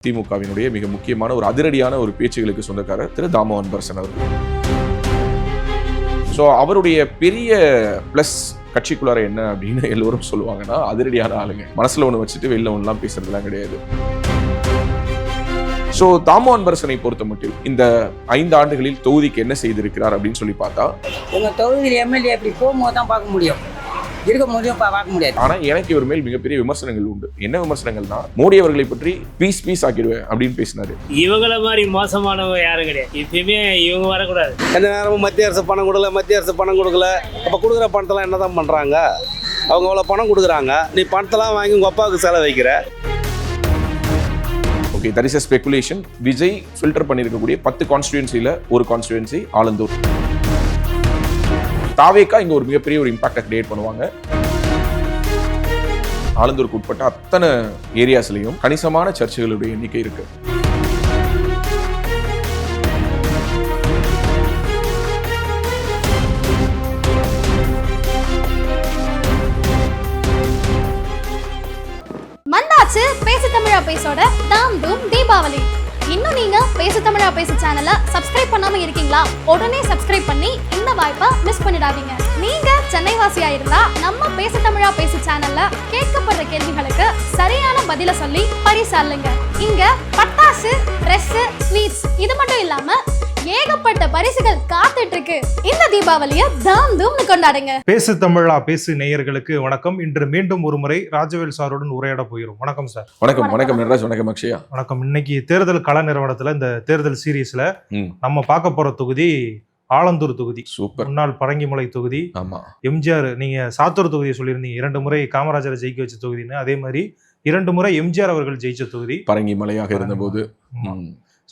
திமுகவினுடைய மிக முக்கியமான ஒரு அதிரடியான ஒரு பேச்சுகளுக்கு சொந்தக்காரர் திரு தாமோ அன்பரசன் அவர்கள். ஸோ அவருடைய பெரிய பிளஸ் கட்சிக்குள்ளார என்ன அப்படின்னு எல்லோரும் சொல்லுவாங்கன்னா, அதிரடியான ஆளுங்க, மனசுல ஒன்று வச்சுட்டு வெளில ஒன்றுலாம் பேசுறதுலாம் கிடையாது. ஸோ தாமோ அன்பரசனை பொறுத்த மட்டும் இந்த 5 ஆண்டுகளில் தொகுதிக்கு என்ன செய்திருக்கிறார் அப்படின்னு சொல்லி பார்த்தா, எங்கள் தொகுதியில் எம்எல்ஏ அப்படி போகும்போது தான் பார்க்க முடியும், இருக்கும் போதும் பார்க்க முடியாது. ஆனா எனக்கு இவர் மேல் மிகப்பெரிய விமர்சனங்கள் உண்டு. என்ன விமர்சனங்கள்னா, மோடி அவர்களை பற்றி பீஸ் ஆக்கிடுவேன் அப்படின்னு பேசினாரு. இவங்கள மாதிரி மோசமானவங்க யாரும் கிடையாது. இப்பயுமே இவங்க வரக்கூடாது. எந்த நேரமும் மத்திய அரசு பணம் கொடுக்கல. அப்ப கொடுக்குற பணத்தெல்லாம் என்னதான் பண்றாங்க? அவங்க அவ்வளவு பணம் கொடுக்குறாங்க, நீ பணத்தெல்லாம் வாங்கி உங்க அப்பாவுக்கு செலவு வைக்கிற. Okay, that is a speculation. Vijay filter பண்ணியிருக்கக்கூடிய 10 கான்ஸ்டிடுவன்சில ஒரு கான்ஸ்டிடுவன்சி ஆலந்தூர். தாவேக்கா இங்க ஒரு மிகப்பெரிய ஒரு இம்பாக்டை கிரியேட் பண்ணுவாங்க. ஆலந்தூருக்கு உட்பட்ட அத்தனை ஏரியாஸ்லயும் கணிசமான சர்ச்சுகளுடைய எண்ணிக்கை இருக்கு. வந்தாச்சு பேசு தமிழா பேசோட தாம் தூம் தீபாவளி. இன்னும் நீங்க பேசு தமிழா பேசு சேனலை சப்ஸ்கிரைப் பண்ணாம இருக்கீங்களா? உடனே சப்ஸ்கிரைப் பண்ணி இந்த வாய்ப்பை மிஸ் பண்ணிடாதீங்க. நீங்க சென்னை வாசியா இருந்தா நம்ம பேசு தமிழா பேசு சேனல்ல கேட்கப்படுற கேள்விகளுக்கு சரியான பதில சொல்லி பரிசல்லுங்க. இங்க பட்டாசு, ட்ரெஸ், ஸ்வீட்ஸ் இது மட்டும் இல்லாம ஏகப்பட்ட பரிசுகள் காத்துட்டு இருக்கு. இந்த தீபாவளியை தாம் தூம்னு கொண்டாடுங்க. பேசு தமிழா பேசு நேயர்களுக்கு வணக்கம். இன்று மீண்டும் ஒரு முறை ராஜவேல் சாருடன் உரையாட போகிறோம். வணக்கம் சார். வணக்கம் நடராஜ். வணக்கம் அக்ஷயா. வணக்கம். இன்னைக்கு தேர்தல் கள நிறுவனத்துல இந்த தேர்தல் சீரீஸ்ல நம்ம பார்க்க போற தொகுதி ஆலந்தூர் தொகுதி. சூப்பர். முன்னாள் பரங்கிமலை தொகுதி. ஆமா. எம்ஜிஆர், நீங்க சாத்தூர் தொகுதியை சொல்லியிருந்தீங்க, 2 முறை காமராஜரை ஜெயிக்க வச்ச தொகுதின்னு. அதே மாதிரி 2 முறை எம்ஜிஆர் அவர்கள் ஜெயிச்ச தொகுதி பரங்கிமலையாக இருந்த போது.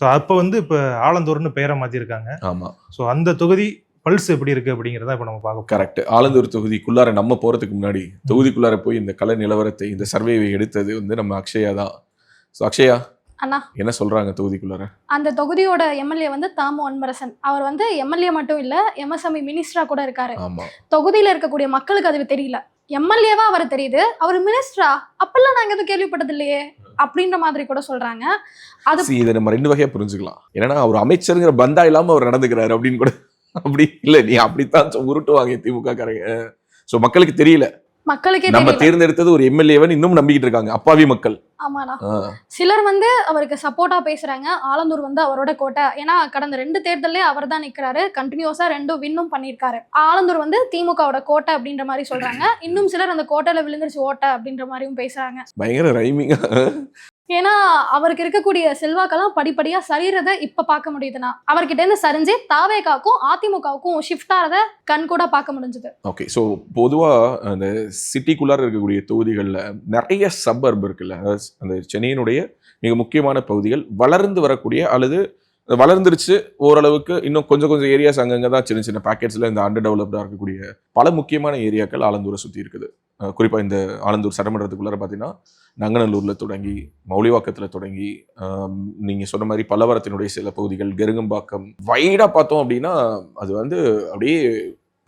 ஸோ அப்போ இப்போ ஆலந்தூர்னு பெயரை மாற்றிருக்காங்க. ஆமாம். ஸோ அந்த தொகுதி பல்ஸ் எப்படி இருக்கு அப்படிங்கிறத இப்போ நம்ம பார்க்க. கரெக்ட். ஆலந்தூர் தொகுதிக்குள்ளார நம்ம போகிறதுக்கு முன்னாடி தொகுதிக்குள்ளார போய் இந்த கல நிலவரத்தை, இந்த சர்வேவை எடுத்தது நம்ம அக்ஷயா தான். ஸோ அக்ஷயா அண்ணா, என்ன சொல்றாங்க தொகுதிக்குள்ளார? அந்த தொகுதியோட எம்எல்ஏ தாமோ அன்பரசன். அவர் எம்எல்ஏ மட்டும் இல்ல, எம்எஸ்எம்இ மினிஸ்டரா கூட இருக்காரு. தொகுதியில இருக்கக்கூடிய மக்களுக்கு அது தெரியல. எம்எல்ஏவா அவர் தெரியுது, அவர் மினிஸ்டரா அப்பெல்லாம் நாங்க எதுவும் கேள்விப்பட்டது இல்லையே அப்படின்ற மாதிரி கூட சொல்றாங்க. அது இதை நம்ம 2 வகையா புரிஞ்சுக்கலாம். ஏன்னா அவர் அமைச்சருங்கிற பந்தா இல்லாம அவர் நடந்துக்கிறாரு அப்படின்னு கூட. அப்படி இல்ல, நீ அப்படித்தான் உருட்டுவாங்க திமுக காரங்க. சோ மக்களுக்கு தெரியல, மக்களுக்கே நம்ம தேர்ந்தெடுத்தது ஒரு எம்எல்ஏவன் இன்னும் நம்பிக்கிட்டு இருக்காங்க அப்பாவி மக்கள். ஆமாண்ணா. சிலர் அவருக்கு சப்போர்ட்டா பேசுறாங்க. ஆலந்தூர் அவரோட கோட்டை. ஏன்னா கடந்த 2 தேர்தலே அவர் தான் நிக்கிறாரு. கண்டினியூஸா 2 வின்னும் பண்ணிருக்காரு. ஆலந்தூர் திமுகவோட கோட்டை அப்படின்ற மாதிரி சொல்றாங்க. இன்னும் சிலர் அந்த கோட்டையில விழுந்துருச்சு ஓட்டை அப்படின்ற மாதிரியும் பேசுறாங்க. பயங்கர ரைமிங்கா. ஏன்னா அவருக்கு இருக்கக்கூடிய செல்வாக்கெல்லாம் படிப்படியா சரிறத இப்ப பார்க்க முடியுதுன்னா, அவர்கிட்ட இருந்து சரிஞ்சு தாவேகாவுக்கும் அதிமுகவுக்கும் ஷிஃப்ட் ஆறத கண் கூட பார்க்க முடிஞ்சது. ஓகே, ஸோ பொதுவா அந்த சிட்டிக்குள்ளார இருக்கக்கூடிய தொகுதிகளில் நிறைய சப்பர்ப் இருக்குல்ல, அந்த சென்னையினுடைய மிக முக்கியமான பகுதிகள் வளர்ந்து வரக்கூடிய அல்லது வளர்ந்துருச்சு ஓரளவுக்கு, இன்னும் கொஞ்சம் ஏரியாஸ் அங்கங்கே தான் சின்ன பேக்கெட்ஸில் இந்த அண்டர் டெவலப்டாக இருக்கக்கூடிய பல முக்கியமான ஏரியாக்கள் ஆலந்தூரை சுற்றி இருக்குது. குறிப்பாக இந்த ஆலந்தூர் சட்டமன்றத்துக்குள்ளார பார்த்தீங்கன்னா, நங்கநல்லூரில் தொடங்கி, மௌலிவாக்கத்தில் தொடங்கி, நீங்கள் சொன்ன மாதிரி பல்லவரத்தினுடைய சில பகுதிகள், கெருங்கம்பாக்கம், வைடாக பார்த்தோம் அப்படின்னா அது அப்படியே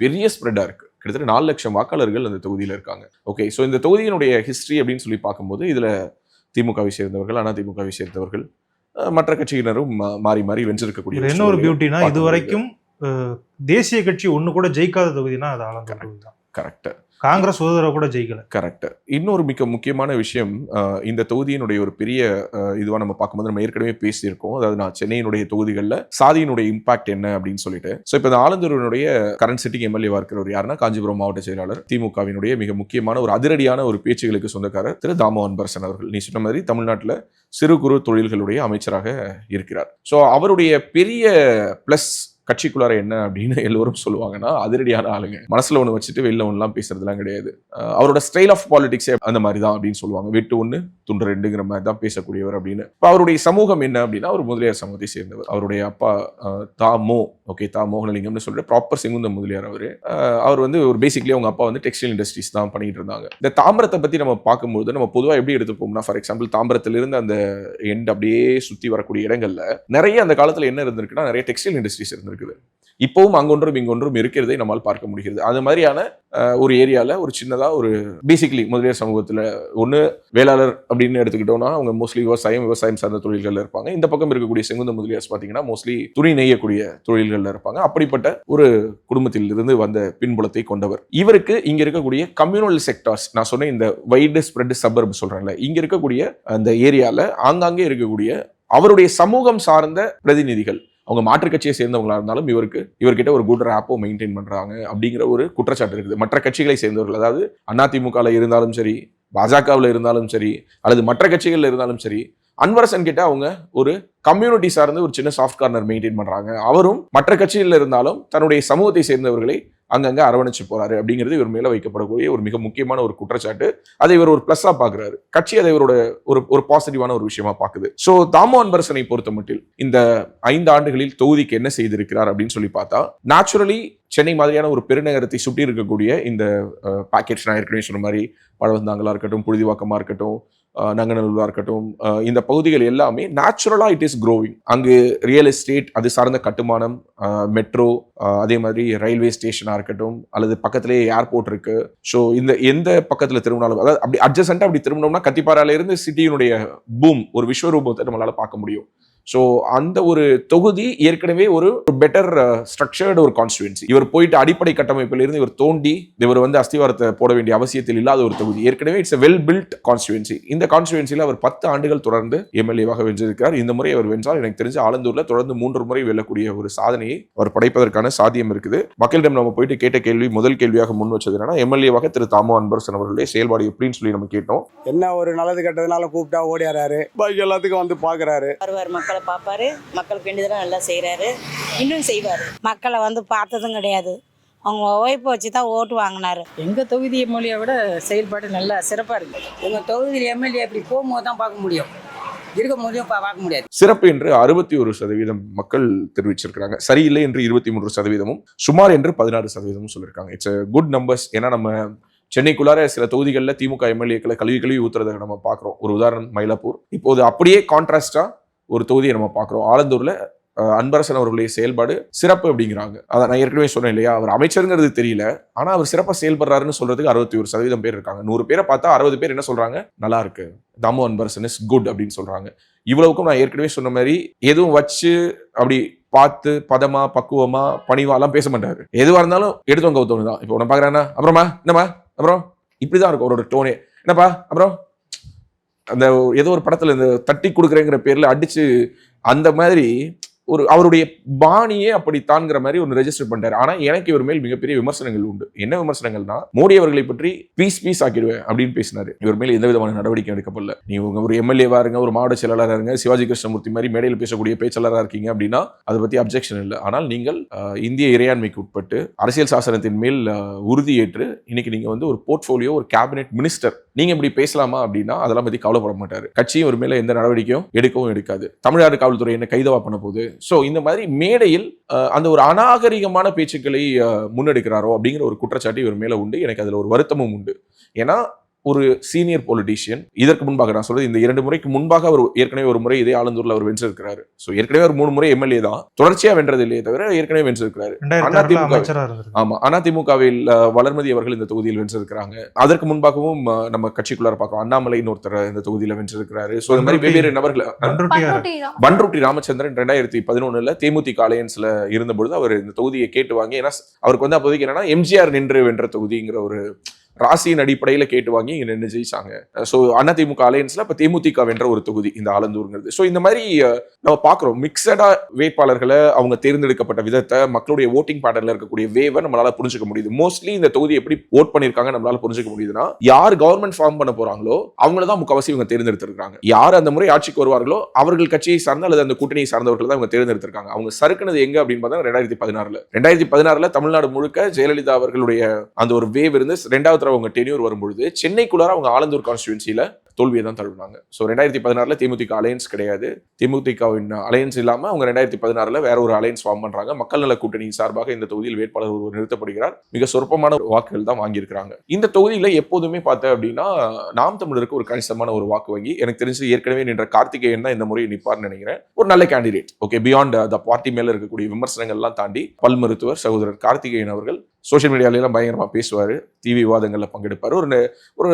பெரிய ஸ்ப்ரெட்டாக இருக்குது. கிட்டத்தட்ட 4 லட்சம் வாக்காளர்கள் அந்த தொகுதியில் இருக்காங்க. ஓகே, ஸோ இந்த தொகுதியினுடைய ஹிஸ்ட்ரி அப்படின்னு சொல்லி பார்க்கும்போது இதில் திமுகவை சேர்ந்தவர்கள், அதிமுகவை சேர்ந்தவர்கள், மற்ற கட்சியினரும் மாறி வென்றிருக்கக்கூடிய. என்ன ஒரு பியூட்டினா, இது வரைக்கும் தேசிய கட்சி ஒண்ணு கூட ஜெயிக்காத தொகுதினா அது ஆலந்தூர் தொகுதி தான். கரெக்ட். காங்கிரஸ் சுதந்திர கூட ஜெயிக்கல. கரெக்ட். இன்னொரு மிக முக்கியமான விஷயம், இந்த தொகுதியினுடைய ஒரு பெரிய இதுவா நம்ம பார்க்கும்போது நம்ம ஏற்கனவே பேசியிருக்கோம். அதாவது நான் சென்னையினுடைய தொகுதிகளில் சாதியினுடைய இம்பாக்ட் என்ன அப்படின்னு சொல்லிட்டு. ஸோ இப்போ இந்த ஆலந்தூரினுடைய கரண்ட் சிட்டிங் எம்எல்ஏவா இருக்கிறவர் யாருன்னா, காஞ்சிபுரம் மாவட்ட செயலாளர், திமுகவினுடைய மிக முக்கியமான ஒரு அதிரடியான ஒரு பேச்சுகளுக்கு சொந்தக்காரர் திரு தாமோ அன்பரசன் அவர்கள். நீ சொன்ன மாதிரி தமிழ்நாட்டில் சிறு குறு தொழில்களுடைய அமைச்சராக இருக்கிறார். ஸோ அவருடைய பெரிய பிளஸ் கட்சிக்குள்ளார என்ன அப்படின்னு எல்லோரும் சொல்லுவாங்கன்னா, அதிரடியான ஆளுங்க, மனசுல ஒன்று வச்சுட்டு வெளில ஒன்றுலாம் பேசுறதுலாம் கிடையாது. அவரோட ஸ்டைல் ஆஃப் பாலிடிக்ஸே அந்த மாதிரி தான் அப்படின்னு சொல்லுவாங்க. வெட்டு 1 துண்டு 2ங்கிற மாதிரி தான் பேசக்கூடியவர் அப்படின்னு. இப்போ அவருடைய சமூகம் என்ன அப்படின்னா, அவர் முதலியார் சமூகத்தை சேர்ந்தவர். அவருடைய அப்பா தா மோகனலிங்கம்னு சொல்லிட்டு ப்ராப்பர் செங்குந்த முதலியார். அவர் ஒரு பேசிக்லி அவங்க அப்பா டெக்ஸ்டைல் இண்டஸ்ட்ரீஸ் தான் பண்ணிட்டு இருந்தாங்க. இந்த தாம்பரத்தை பத்தி நம்ம பார்க்கும்போது நம்ம பொதுவாக எப்படி எடுத்துப்போம்னா, ஃபார் எக்ஸாம்பிள் தாம்பரத்திலிருந்து அந்த எண்ட் அப்படியே சுற்றி வரக்கூடிய இடங்கள்ல நிறைய அந்த காலத்தில் என்ன இருந்திருக்குன்னா, நிறைய டெக்ஸ்டைல் இண்டஸ்ட்ரீஸ் இருந்திருக்கு. இப்பவும் அங்கொன்றும் இங்கொன்றும் இருக்கிறதை நம்மால் பார்க்க முடிகிறது. அது மாதிரியான ஒரு ஏரியால ஒரு சின்னதா ஒரு பேசிக்கலி முதலியார் சமூகத்துல ஒண்ணு வேளாளர் அப்படின்னு எடுத்துக்கிட்டோம்னா அவங்க மோஸ்ட்லி விவசாயம் சார்ந்த தொழில்கள்ல இருப்பாங்க. இந்த பக்கம் இருக்கக்கூடிய செங்குந்த முதலியார்ஸ் பாத்தீங்கன்னா மோஸ்ட்லி துணி நெய்யக்கூடிய தொழில்கள்ல இருப்பாங்க. அப்படிப்பட்ட ஒரு குடும்பத்தில் இருந்து வந்த பின்புலத்தை கொண்டவர். இவருக்கு இங்க இருக்கக்கூடிய கம்யூனல் செக்டார்ஸ், நான் சொன்ன இந்த வைடு ஸ்ப்ரெட் சபர்ப் சொல்றேன்ல, இங்க இருக்கக்கூடிய அந்த ஏரியால ஆங்காங்கே இருக்கக்கூடிய அவருடைய சமூகம் சார்ந்த பிரதிநிதிகள், அவங்க மாற்றுக் கட்சியை சேர்ந்தவங்களா இருந்தாலும் இவர்கிட்ட ஒரு குட் ரேப்போ மெயின்டைன் பண்றாங்க அப்படிங்கிற ஒரு குற்றச்சாட்டு இருக்குது. மற்ற கட்சிகளை சேர்ந்தவர்கள், அதாவது அதிமுகவில் இருந்தாலும் சரி, பாஜகவில் இருந்தாலும் சரி, அல்லது மற்ற கட்சிகள்ல இருந்தாலும் சரி, அன்வரசன் கிட்ட அவங்க ஒரு கம்யூனிட்டி சார்ந்து ஒரு சின்ன சாஃப்ட் கார்னர் மெயின்டைன் பண்றாங்க. அவரும் மற்ற கட்சியில் இருந்தாலும் தன்னுடைய சமூகத்தை சேர்ந்தவர்களை அங்கங்க அரவணைச்சு போறாரு அப்படிங்கிறது இவர் மேல வைக்கப்படக்கூடிய ஒரு மிக முக்கியமான ஒரு குற்றச்சாட்டு. அதை இவர் ஒரு பிளஸ்ஸா பாக்குறாரு. கட்சி அதை இவரோட ஒரு பாசிட்டிவான ஒரு விஷயமா பாக்குது. சோ தாமோ அன்பரசனை பொறுத்த மட்டில் இந்த 5 ஆண்டுகளில் தொகுதிக்கு என்ன செய்திருக்கிறார் அப்படின்னு சொல்லி பார்த்தா, நேச்சுரலி சென்னை மாதிரியான ஒரு பெருநகரத்தை சுற்றி இருக்கக்கூடிய இந்த பேக்கேஜ், நான் ஏற்கனவே சொன்ன மாதிரி பழவந்தாங்களா இருக்கட்டும், புழுதிவாக்கமா இருக்கட்டும், நங்கநல்லூரா இருக்கட்டும், இந்த பகுதிகள் எல்லாமே நேச்சுரலா இட் இஸ் க்ரோவிங். அங்கு ரியல் எஸ்டேட், அது சார்ந்த கட்டுமானம், மெட்ரோ, அதே மாதிரி ரயில்வே ஸ்டேஷனா இருக்கட்டும், அல்லது பக்கத்திலேயே ஏர்போர்ட் இருக்கு. ஸோ இந்த எந்த பக்கத்துல திரும்பினாலும், அதாவது அப்படி அட்ஜசென்ட்டா அப்படி திரும்பினோம்னா கத்திப்பாரால இருந்து சிட்டியினுடைய பூம், ஒரு விஸ்வரூபத்தை நம்மளால பார்க்க முடியும். ஸோ அந்த ஒரு தொகுதி ஏற்கனவே ஒரு பெட்டர் ஸ்ட்ரக்சர்டு ஒரு கான்ஸ்டுவன்சி. இவர் போயிட்டு அடிப்படை கட்டமைப்பில் இருந்து இவர் தோண்டி இவர் அஸ்திவாரத்தை போட வேண்டிய அவசியத்தில் இல்லாத ஒரு தொகுதி. ஏற்கனவே இட்ஸ் வெல் பில்ட் கான்ஸ்டுவன்சி. இந்த கான்ஸ்டுவன்சியில் அவர் 10 ஆண்டுகள் தொடர்ந்து எம்எல்ஏவாக வென்றிருக்கிறார். இந்த முறை அவர் வென்றால் எனக்கு தெரிஞ்ச ஆலந்தூர்ல தொடர்ந்து 3 முறை வெல்லக்கூடிய ஒரு சாதனையை அவர் படைப்பதற்கான சாத்தியம் இருக்குது. மக்களிடம் நம்ம போயிட்டு கேட்ட கேள்வி, முதல் கேள்வியாக முன் வச்சது என்னன்னா, எம்எல்ஏவாக திரு தாமோ அன்பரசன் அவர்களுடைய செயல்பாடு எப்படின்னு சொல்லி நம்ம கேட்டோம். என்ன ஒரு நல்லது கெட்டதுனால கூப்பிட்டா ஓடியாராரு, பாக்கி எல்லாத்துக்கும் வந்து பாக்குறாரு, மக்களை பார்ப்பாரு, மக்களுக்கு வேண்டியதெல்லாம் நல்லா செய்கிறாரு, இன்னும் செய்வார். மக்களை பார்த்ததும் கிடையாது, அவங்க ஒய்ஃபை வச்சு தான் ஓட்டு வாங்கினாரு. எங்கள் தொகுதி எம்எல்ஏ விட செயல்பாடு நல்லா சிறப்பாக இருக்குது. எங்கள் தொகுதியில் எம்எல்ஏ இப்படி போகும்போது தான் பார்க்க முடியும், இருக்கும் போதையும் பார்க்க முடியாது. சிறப்பு என்று 61% மக்கள் தெரிவிச்சிருக்காங்க. சரியில்லை என்று 23%, சுமார் என்று 16% சொல்லியிருக்காங்க. It's good numbers. ஏன்னா நம்ம சென்னைக்குள்ளார சில தொகுதிகளில் திமுக எம்எல்ஏக்களை கழுவி ஊத்துறதை நம்ம பார்க்குறோம். ஒரு உதாரணம் மயிலாப்பூர். இப்போது அப்படியே கான்ட்ராஸ்டா ஒரு தொகுதியை நம்ம பார்க்குறோம். ஆலந்தூர்ல அன்பரசன் அவர்களுடைய செயல்பாடு சிறப்பு அப்படிங்கிறாங்க. அதை நான் ஏற்கனவே சொன்னேன் இல்லையா, அவர் அமைச்சருங்கிறது தெரியல, ஆனா அவர் சிறப்பாக செயல்படுறாருன்னு சொல்றதுக்கு 61% பேர் இருக்காங்க. 100 பேரை பார்த்தா 60 பேர் என்ன சொல்றாங்க, நல்லா இருக்கு, தாமோ அன்பரசன் இஸ் குட் அப்படின்னு சொல்றாங்க. இவ்வளவுக்கும் நான் ஏற்கனவே சொன்ன மாதிரி எதுவும் வச்சு அப்படி பார்த்து பதமா பக்குவமா பணிவாலாம் பேச மாட்டாரு. எதுவா இருந்தாலும் எடுத்தவங்க கவுத்தவங்க. இப்போ உன்னை பாக்குறானா, அப்புறமா என்னம்மா, அப்புறம் இப்படிதான் இருக்கும் அவரோட டோனே. என்னப்பா அப்புறம், அந்த ஏதோ ஒரு படத்துல இந்த தட்டி கொடுக்குறேங்கிற பேர்ல அடிச்சு அந்த மாதிரி ஒரு அவருடைய பாணியே அப்படித்தான்ங்கிற மாதிரி ஒன்று ரெஜிஸ்டர் பண்ணிட்டாரு. ஆனா எனக்கு இவர் மேல் மிகப்பெரிய விமர்சனங்கள் உண்டு. என்ன விமர்சனங்கள்னா, மோடி அவர்களை பற்றி பீஸ் ஆக்கிடுவேன் அப்படின்னு பேசினாரு. இவர் மேல் எந்த விதமான நடவடிக்கை எடுக்கப்படல. நீங்க ஒரு எம்எல்ஏவா இருங்க, ஒரு மாவட்ட செயலாளராக இருங்க, சிவாஜி கிருஷ்ணமூர்த்தி மாதிரி மேடையில் பேசக்கூடிய பேச்சாளராக இருக்கீங்க அப்படின்னா அதை பத்தி அப்ஜெக்ஷன் இல்லை. ஆனால் நீங்கள் இந்திய இறையாண்மைக்கு உட்பட்டு அரசியல் சாசனத்தின் மேல் உறுதியேற்று இன்னைக்கு நீங்க ஒரு போர்ட்போலியோ, ஒரு கேபினெட் மினிஸ்டர், நீங்க இப்படி பேசலாமா அப்படின்னா அதெல்லாம் பத்தி கவலைப்பட மாட்டாரு. கட்சியும் ஒரு மேல எந்த நடவடிக்கையும் எடுக்கவும் எடுக்காது. தமிழ்நாடு காவல்துறை என்ன கைதவா பண்ண போகுது. சோ இந்த மாதிரி மேடையில் அந்த ஒரு அநாகரிகமான பேச்சுக்களை முன்னெடுக்கிறாரோ அப்படிங்கிற ஒரு குற்றச்சாட்டு இவர் மேல உண்டு. எனக்கு அதுல ஒரு வருத்தமும் உண்டு. ஏன்னா ஒரு சீனியர் பொலிட்டீஷியன், இதற்கு முன்பாக நான் சொல்றது இந்த 2 முறைக்கு முன்பாக அவர் ஏற்கனவே ஒரு முறை இதே ஆலந்தூர்ல அவர் வென்றிருக்கிறாரு. சோ ஏற்கனவே ஒரு 3 முறை எம்எல்ஏ தான், தொடர்ச்சியா வென்றது இல்லையே தவிர ஏற்கனவே வென்றிருக்கிறாரு. ஆமா, அதிமுகவில் வளர்மதி அவர்கள் இந்த தொகுதியில் வென்றிருக்கிறாங்க. அதற்கு முன்பாகவும் நம்ம கட்சிக்குள்ளார பார்க்கிறோம், அண்ணாமலைன்னு ஒருத்தர் இந்த தொகுதியில வென்றிருக்கிறாரு. சோ இந்த மாதிரி வெவ்வேறு நபர்கள், பன்ருட்டி ராமச்சந்திரன் 2011 தேமுதிக அலையன்ஸ்ல இருந்தபொழுது அவர் இந்த தொகுதியை கேட்டு வாங்கி, ஏன்னா அவருக்கு அப்போதைக்கு என்னன்னா எம்ஜிஆர் நின்று வென்ற தொகுதிங்கிற ஒரு ராசியின் அடிப்படையில கேட்டு வாங்கி இங்க நின்று ஜெயிச்சாங்க. சோ அதிமுக அலையன்ஸ்ல இப்ப தேமுதிக வென்ற ஒரு தொகுதி இந்த ஆலந்தூர்ங்கிறது. சோ இந்த மாதிரி நம்ம பாக்குறோம், மிக்சடா வேட்பாளர்களை அவங்க தேர்ந்தெடுக்கப்பட்ட விதத்தை, மக்களுடைய ஓட்டிங் பேட்டர்ல இருக்கக்கூடிய வேவை நம்மளால புரிஞ்சுக்க முடியுது. மோஸ்ட்லி இந்த தொகுதி எப்படி ஓட் பண்ணிருக்காங்க நம்மளால புரிஞ்சுக்க முடியுதுன்னா, யார் கவர்மெண்ட் ஃபார்ம் பண்ண போறாங்களோ அவங்களதான் முக்கவாசி இவங்க தேர்ந்தெடுத்திருக்காங்க. யார் அந்த முறை ஆட்சிக்கு வருவார்களோ அவர்கள் கட்சியை சார்ந்த அல்லது அந்த கூட்டணியை சார்ந்தவர்கள் தான் இவங்க தேர்ந்தெடுத்திருக்காங்க. அவங்க சறுக்குனது எங்க அப்படின்னு பார்த்தா 2016 தமிழ்நாடு முழுக்க ஜெயலலிதா அவர்களுடைய அந்த ஒரு வேவ் இருந்து 2வது அவங்க டென்யூர் வரும்பொழுது சென்னைக்குள்ளார அவங்க ஆலந்தூர் கான்ஸ்டிட்யூன்சில தோல்வியை தான் தழுவினாங்க. ஸோ 2016 தேமுதிக அலையன்ஸ் கிடையாது. தேமுதிகவின் அலையன்ஸ் இல்லாம அவங்க 2016 வேற ஒரு அலையன்ஸ் ஃபார்ம் பண்றாங்க. மக்கள் நல கூட்டணி சார்பாக இந்த தொகுதியில் வேட்பாளர் ஒருவர் நிறுத்தப்படுகிறார். மிக சொற்பமான வாக்குகள் தான் வாங்கியிருக்கிறாங்க. இந்த தொகுதியில எப்போதுமே பார்த்தேன் அப்படின்னா நாம் தமிழருக்கு ஒரு கணிசமான ஒரு வாக்கு வங்கி. எனக்கு தெரிஞ்சு ஏற்கனவே நின்ற கார்த்திகேயன் தான் இந்த முறை நிற்பார்னு நினைக்கிறேன். ஒரு நல்ல candidate. Okay, beyond the party மேல இருக்கக்கூடிய விமர்சனங்கள்லாம் தாண்டி பல் மருத்துவர் சகோதரர் கார்த்திகேயன் அவர்கள் சோஷியல் மீடியாலாம் பயங்கரமா பேசுவாரு, டிவி விவாதங்கள்ல பங்கெடுப்பாரு. ஒரு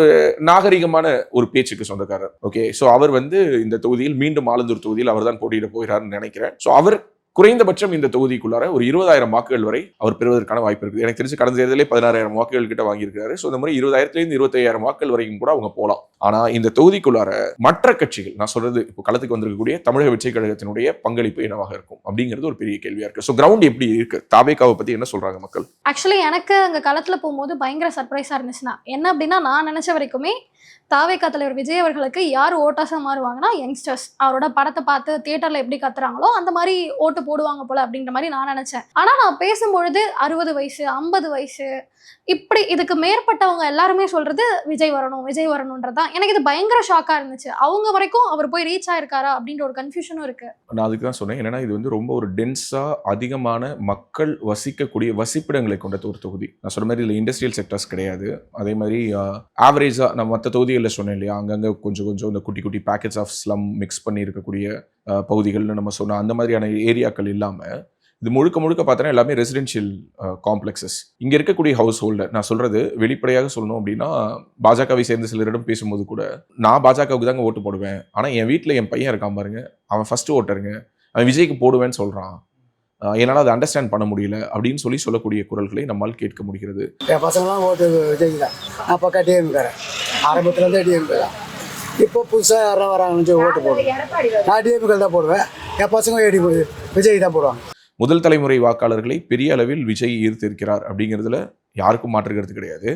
நாகரிகமான ஒரு பேச்சுக்கு சொந்தக்காரர். ஓகே, ஸோ அவர் வந்து இந்த தொகுதியில் மீண்டும் ஆலந்தூர் தொகுதியில் அவர் தான் போட்டியிட போகிறார்னு நினைக்கிறேன். ஸோ அவர் குறைந்தபட்சம் இந்த தொகுதிக்குள்ளார ஒரு 20,000 வாக்குகள் வரை அவர் பெறுவதற்கான வாய்ப்பு இருக்குது. எனக்கு தெரிஞ்சு கடந்த தேர்தலே 16,000 வாக்குகள் கிட்ட வாங்கியிருக்காரு. ஸோ இந்த முறை 20,000 25,000 வாக்குகள் வரைக்கும் கூட அவங்க போகலாம். ஆனா இந்த தொகுதிக்குள்ளார மற்ற கட்சிகள், நான் சொல்றது இப்போ களத்துக்கு வந்திருக்கக்கூடிய தமிழக வெற்றி கழகத்தினுடைய பங்களிப்பு என்னவாக இருக்கும் அப்படிங்கிறது ஒரு பெரிய கேள்வியா இருக்கு. ஸோ கிரவுண்ட் எப்படி இருக்கு, தாவேகாவை பத்தி என்ன சொல்றாங்க மக்கள்? ஆக்சுவலி எனக்கு அங்கே களத்தில் போகும்போது பயங்கர சர்ப்ரைஸாக இருந்துச்சுன்னா என்ன அப்படின்னா, நான் நினச்ச வரைக்குமே தாவேகா தலைவர் விஜய் அவர்களுக்கு யார் ஓட்டாசா மாறுவாங்கன்னா யங்ஸ்டர்ஸ். அவரோட படத்தை பார்த்து தியேட்டரில் எப்படி கத்துறாங்களோ அந்த மாதிரி ஓட்டு போடுவாங்க போல அப்படின்ற மாதிரி நான் நினச்சேன். ஆனால் நான் பேசும்பொழுது 60 வயசு 50 வயசு இப்படி இதுக்கு மேற்பட்டவங்க எல்லாருமே சொல்றது விஜய் வரணும்ன்றதான் எனக்கு இது பயங்கர ஷாக்கா இருந்துச்சு. அவங்க வரைக்கும் அவர் போய் ரீச் ஆயிருக்காரா அப்படின்ற ஒரு கன்ஃபியூஷனும் இருக்கு. நான் அதுக்கு தான் சொன்னேன். என்னன்னா இது வந்து ரொம்ப ஒரு டென்ஸா அதிகமான மக்கள் வசிக்கக்கூடிய வசிப்பிடங்களை கொண்ட ஒரு தொகுதி. நான் சொன்ன மாதிரி இல்லை இண்டஸ்ட்ரியல் செக்டர்ஸ் கிடையாது. அதே மாதிரி ஆவரேஜா நம்ம மற்ற தொகுதிகளில் சொன்னேன் இல்லையா, அங்கங்கே கொஞ்சம் இந்த குட்டி குட்டி பேக்கெட்ஸ் ஆஃப் ஸ்லம் மிக்ஸ் பண்ணி இருக்கக்கூடிய பகுதிகள்னு நம்ம சொன்ன அந்த மாதிரியான ஏரியாக்கள் இல்லாமல் இது முழுக்க பார்த்தோன்னா எல்லாமே ரெசிடென்ஷியல் காம்ப்ளெக்ஸஸ். இங்கே இருக்கக்கூடிய ஹவுஸ் ஹோல்டர், நான் சொல்கிறது வெளிப்படையாக சொல்லணும் அப்படின்னா, பாஜகவை சேர்ந்த சிலரிடம் பேசும்போது கூட நான் பாஜகவுக்கு தாங்க ஓட்டு போடுவேன், ஆனால் என் வீட்டில் என் பையன் இருக்கான் பாருங்க, அவன் ஃபர்ஸ்ட் ஓட்டருங்க, அவன் விஜய்க்கு போடுவேன்னு சொல்கிறான், என்னால் அதை அண்டர்ஸ்டாண்ட் பண்ண முடியல அப்படின்னு சொல்லக்கூடிய குரல்களை நம்மால் கேட்க முடிகிறது. என் பசங்களாம் ஓட்டு விஜய் தான். நான் பக்கா டிஎம்காரன், ஆரம்பத்துலேருந்தே டிஎம்கே தான். இப்போ புதுசாக யாரெல்லாம் வராங்கன்னு ஓட்டு போடுவேன். நான் டிஎம்கே தான் போடுவேன். என் பசங்க விஜய் தான் போடுவாங்க. முதல் தலைமுறை வாக்காளர்களை பெரிய அளவில் விஜய் ஈர்த்திருக்கிறார் அப்படிங்கிறதுல யாருக்கும் மாற்றுக்கிறது கிடையாது.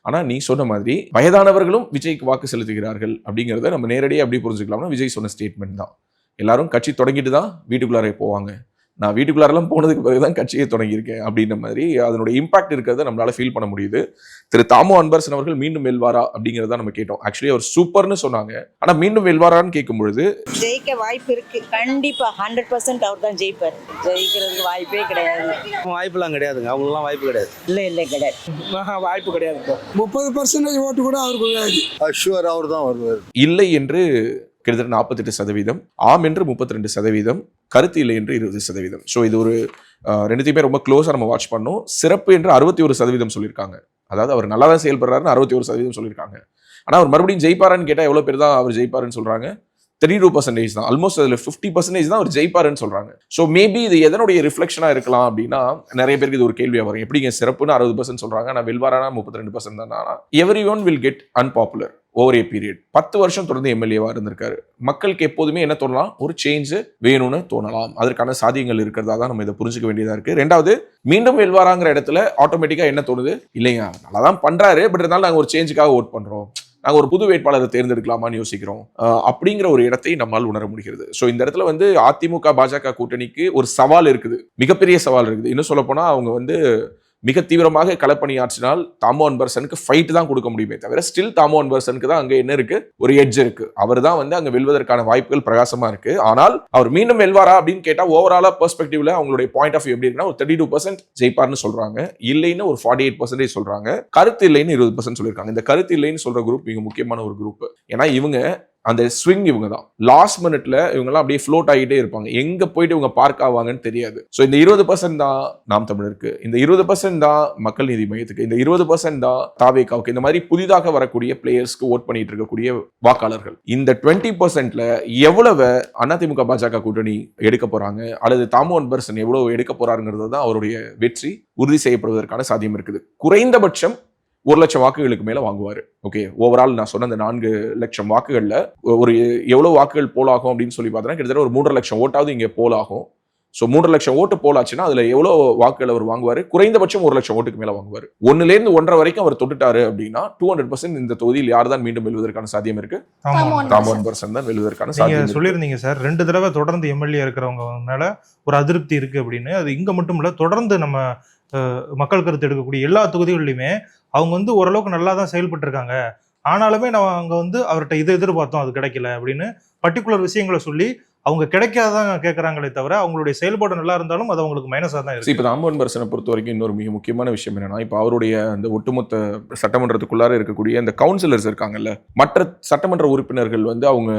ஆனால் நீ சொன்ன மாதிரி வயதானவர்களும் விஜய்க்கு வாக்கு செலுத்துகிறார்கள் அப்படிங்கிறத நம்ம நேரடியாக எப்படி புரிஞ்சுக்கலாம்னா, விஜய் சொன்ன ஸ்டேட்மெண்ட் தான். எல்லாரும் கட்சி தொடங்கிட்டு தான் வீட்டுக்குள்ளாரே போவாங்க, நான் வீட்டுக்குள்ளாரெல்லாம் போனதுக்கு பிறகு தான் கட்சியை தொடங்கியிருக்கேன் அப்படின்ற மாதிரி அதனுடைய இம்பாக்ட் இருக்கிறத நம்மளால ஃபீல் பண்ண முடியுது. திரு தாமோ அன்பரசன் அவர்கள் மீண்டும் வெல்வாரா அப்படிங்கிறத நம்ம கேட்டோம். ஆக்சுவலி அவர் சூப்பர்னு சொன்னாங்க, ஆனா மீண்டும் வெல்வாரான்னு கேட்கும் பொழுது ஜெயிக்க வாய்ப்பு இருக்கு. கண்டிப்பா 100% அவர் தான் ஜெயிப்பார். ஜெயிக்கிறதுக்கு வாய்ப்பே கிடையாது. வாய்ப்புலாம் கிடையாதுங்க, அவங்களுக்குலாம் வாய்ப்பு கிடையாது. இல்லை கிடையாது, வாய்ப்பு கிடையாது. 30% ஓட்டு கூட அவருக்கு ஷுவர் அவர் தான் வருவார். இல்லை என்று கிட்டத்தட்ட 48%, ஆம் என்று 32%, கருத்து இல்லை என்று 20%. ஸோ இது ஒரு ரெண்டுத்தையுமே ரொம்ப க்ளோஸாக நம்ம வாட்ச் பண்ணோம். சிறப்பு என்று 61% சொல்லியிருக்காங்க. அதாவது அவர் நல்லா தான் செயல்படுறாருன்னு 61% சொல்லியிருக்காங்க. ஆனால் அவர் மறுபடியும் ஜெயிப்பாரான்னு கேட்டால் எவ்வளோ பேர் தான் அவர் ஜெயிப்பாருன்னு சொல்கிறாங்க? 32% தான். ஆல்மோஸ்ட் அதில் 50% தான் அவர் ஜெயிப்பாருன்னு சொல்கிறாங்க. ஸோ மேபி இது எதனுடைய ரிஃப்ளெக்ஷனாக இருக்கலாம் அப்படின்னா, நிறைய பேருக்கு இது ஒரு கேள்வியாக வரும். எப்படிங்க சிறப்புன்னு 60% சொல்கிறாங்க, நான் வெல்வாரானா 32% தானா? Every one will get unpopular over A period. 10 வருஷம் தொடர்ந்து எம்எல்ஏவாக இருந்திருக்காரு. மக்களுக்கு எப்போதுமே என்ன தோணலாம், ஒரு சேஞ்ச் வேணும்னு தோணலாம். அதற்கான சாத்தியங்கள் இருக்கிறதா தான் நம்ம இதை புரிஞ்சுக்க வேண்டியதாக இருக்கு. ரெண்டாவது, மீண்டும் வெல்வாராங்கிற இடத்துல ஆட்டோமேட்டிக்காக என்ன தோணுது, இல்லைங்க நல்லா தான் பண்றாரு, பட் இருந்தாலும் நாங்கள் ஒரு சேஞ்சுக்காக ஓட் பண்றோம், நாங்கள் ஒரு புது வேட்பாளரை தேர்ந்தெடுக்கலாமான்னு யோசிக்கிறோம் அப்படிங்கிற ஒரு இடத்தை நம்மால் உணர முடிகிறது. ஸோ இந்த இடத்துல வந்து அதிமுக பாஜக கூட்டணிக்கு ஒரு சவால் இருக்குது, மிகப்பெரிய சவால் இருக்குது. இன்னும் சொல்ல போனா அவங்க வந்து மிக தீவிரமாக களப்பணியாற்றினால் தாமோ அன்பரசனுக்கு ஃபைட் தான் கொடுக்க முடியுமே தவிர, ஸ்டில் தாமோ அன்பரசனுக்கு தான் அங்கே என்ன இருக்கு, ஒரு எட்ஜ் இருக்கு. அவர் தான் வந்து அங்கே வெல்வதற்கான வாய்ப்புகள் பிரகாசமா இருக்கு. ஆனால் அவர் மீண்டும் வெல்வாரா அப்படின்னு கேட்டா, ஓவராலா பெர்ஸ்பெக்டிவ்ல அவங்களுடைய பாயிண்ட் ஆஃப் வியூ எப்படி இருக்குன்னா, ஒரு 32% ஜெயிப்பார்னு சொல்றாங்க, இல்லைன்னு ஒரு 48% சொல்றாங்க, கருத்து இல்லைன்னு 20% சொல்லியிருக்காங்க. இந்த கருத்து இல்லைன்னு சொல்ற குரூப் மிக முக்கியமான ஒரு குரூப். ஏன்னா இவங்க அந்த ஸ்விங் இவங்க தான். லாஸ்ட் மினிட்ல இவங்கெல்லாம் அப்படியே ஃப்ளோட் ஆகிட்டே இருப்பாங்க, எங்க போயிட்டு இவங்க பார்க் ஆவாங்கன்னு தெரியாது. ஸோ இந்த 20% தான் நாம் தமிழருக்கு, இந்த 20% தான் மக்கள் நீதி மையத்துக்கு, இந்த 20% தான் தாவேகாவுக்கு, இந்த மாதிரி புதிதாக வரக்கூடிய பிளேயர்ஸ்க்கு ஓட் பண்ணிட்டு இருக்கக்கூடிய வாக்காளர்கள். இந்த 20%ல எவ்வளவு அதிமுக பாஜக கூட்டணி எடுக்க போறாங்க, அல்லது தாமோ அன்பரசன் எவ்வளவு எடுக்க போறாருங்கிறது தான் அவருடைய வெற்றி உறுதி செய்யப்படுவதற்கான சாத்தியம் இருக்குது. குறைந்தபட்சம் 1 லட்சம் வாக்குகளுக்கு மேல வாங்குவாரு. ஓகே, ஓவரால் நான் சொன்ன அந்த 4 லட்சம் வாக்குகள்ல ஒரு எவ்வளவு வாக்குகள் போல் ஆகும் அப்படின்னு சொல்லி பார்த்தோன்னா, கிட்டத்தட்ட ஒரு 3.5 லட்சம் ஓட்டாவது இங்க போல் ஆகும். ஸோ 3 லட்சம் ஓட்டு போலாச்சுன்னா அதுல எவ்வளவு வாக்குகள் அவர் வாங்குவாரு, குறைந்தபட்சம் 1 லட்சம் ஓட்டுக்கு மேல வாங்குவாரு. 1லேருந்து 1.5 வரைக்கும் அவர் தொட்டுட்டாரு அப்படின்னா 200% இந்த தொகுதியில் யார் தான் மீண்டும் வெல்வதற்கான சாத்தியம் இருக்கு? தாமோ அன்பரசன் தான் வெல்வதற்கான சாத்தியம். சொல்லியிருந்தீங்க சார், 2 தடவை தொடர்ந்து எம்எல்ஏ இருக்கிறவங்க மேல ஒரு அதிருப்தி இருக்கு அப்படின்னு. அது இங்க மட்டும் இல்ல, தொடர்ந்து நம்ம மக்கள் கருத்து எடுக்கக்கூடிய எல்லா தொகுதிகளிலுமே அவங்க வந்து ஓரளவுக்கு நல்லா தான் செயல்பட்டு இருக்காங்க, ஆனாலுமே நம்ம அங்க வந்து அவர்கிட்ட இது எதிர்பார்த்தோம், அது கிடைக்கல அப்படின்னு பர்டிகுலர் விஷயங்களை சொல்லி அவங்க கிடைக்காதான் கேட்கறாங்களே தவிர அவங்களுடைய செயல்பாடு நல்லா இருந்தாலும் அது அவங்களுக்கு மைனஸா தான் இருக்கு. இப்போ தாமோன்பரசனை பொறுத்த வரைக்கும் இன்னொரு மிக முக்கியமான விஷயம் என்னன்னா, இப்போ அவருடைய அந்த ஒட்டுமொத்த சட்டமன்றத்துக்குள்ளார இருக்கக்கூடிய இந்த கவுன்சிலர்ஸ் இருக்காங்கல்ல, மற்ற சட்டமன்ற உறுப்பினர்கள் வந்து அவங்க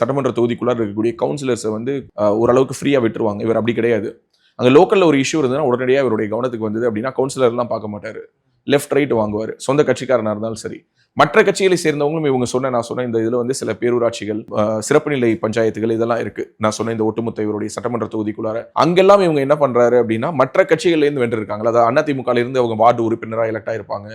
சட்டமன்ற தொகுதிக்குள்ளார இருக்கக்கூடிய கவுன்சிலர்ஸை வந்து ஓரளவுக்கு ஃப்ரீயா விட்டுருவாங்க. இவர் அப்படி கிடையாது. அங்கே லோக்கல்ல ஒரு இஷ்யூ இருந்ததுன்னா உடனடியாக இவருடைய கவனத்துக்கு வந்தது அப்படின்னா கவுன்சிலர்லாம் பார்க்க மாட்டாரு, லெஃப்ட் ரைட் வாங்குவார். சொந்த கட்சிக்காரனா இருந்தாலும் சரி. மற்ற கட்சிகளை சேர்ந்தவங்களும் இவங்க நான் சொன்ன இந்த இதுல வந்து சில பேரூராட்சிகள், சிறப்பு நிலை பஞ்சாயத்துகள் இதெல்லாம் இருக்கு. நான் சொன்ன இந்த ஒட்டுமொத்த இவருடைய சட்டமன்ற தொகுதிக்குள்ளார அங்கெல்லாம் இவங்க என்ன பண்றாரு அப்படின்னா மற்ற கட்சிகள்ல இருந்து வென்றிருக்காங்க. அதாவது அதிமுகல இருந்து அவங்க வார்டு உறுப்பினராக எலெக்ட் ஆயிருப்பாங்க,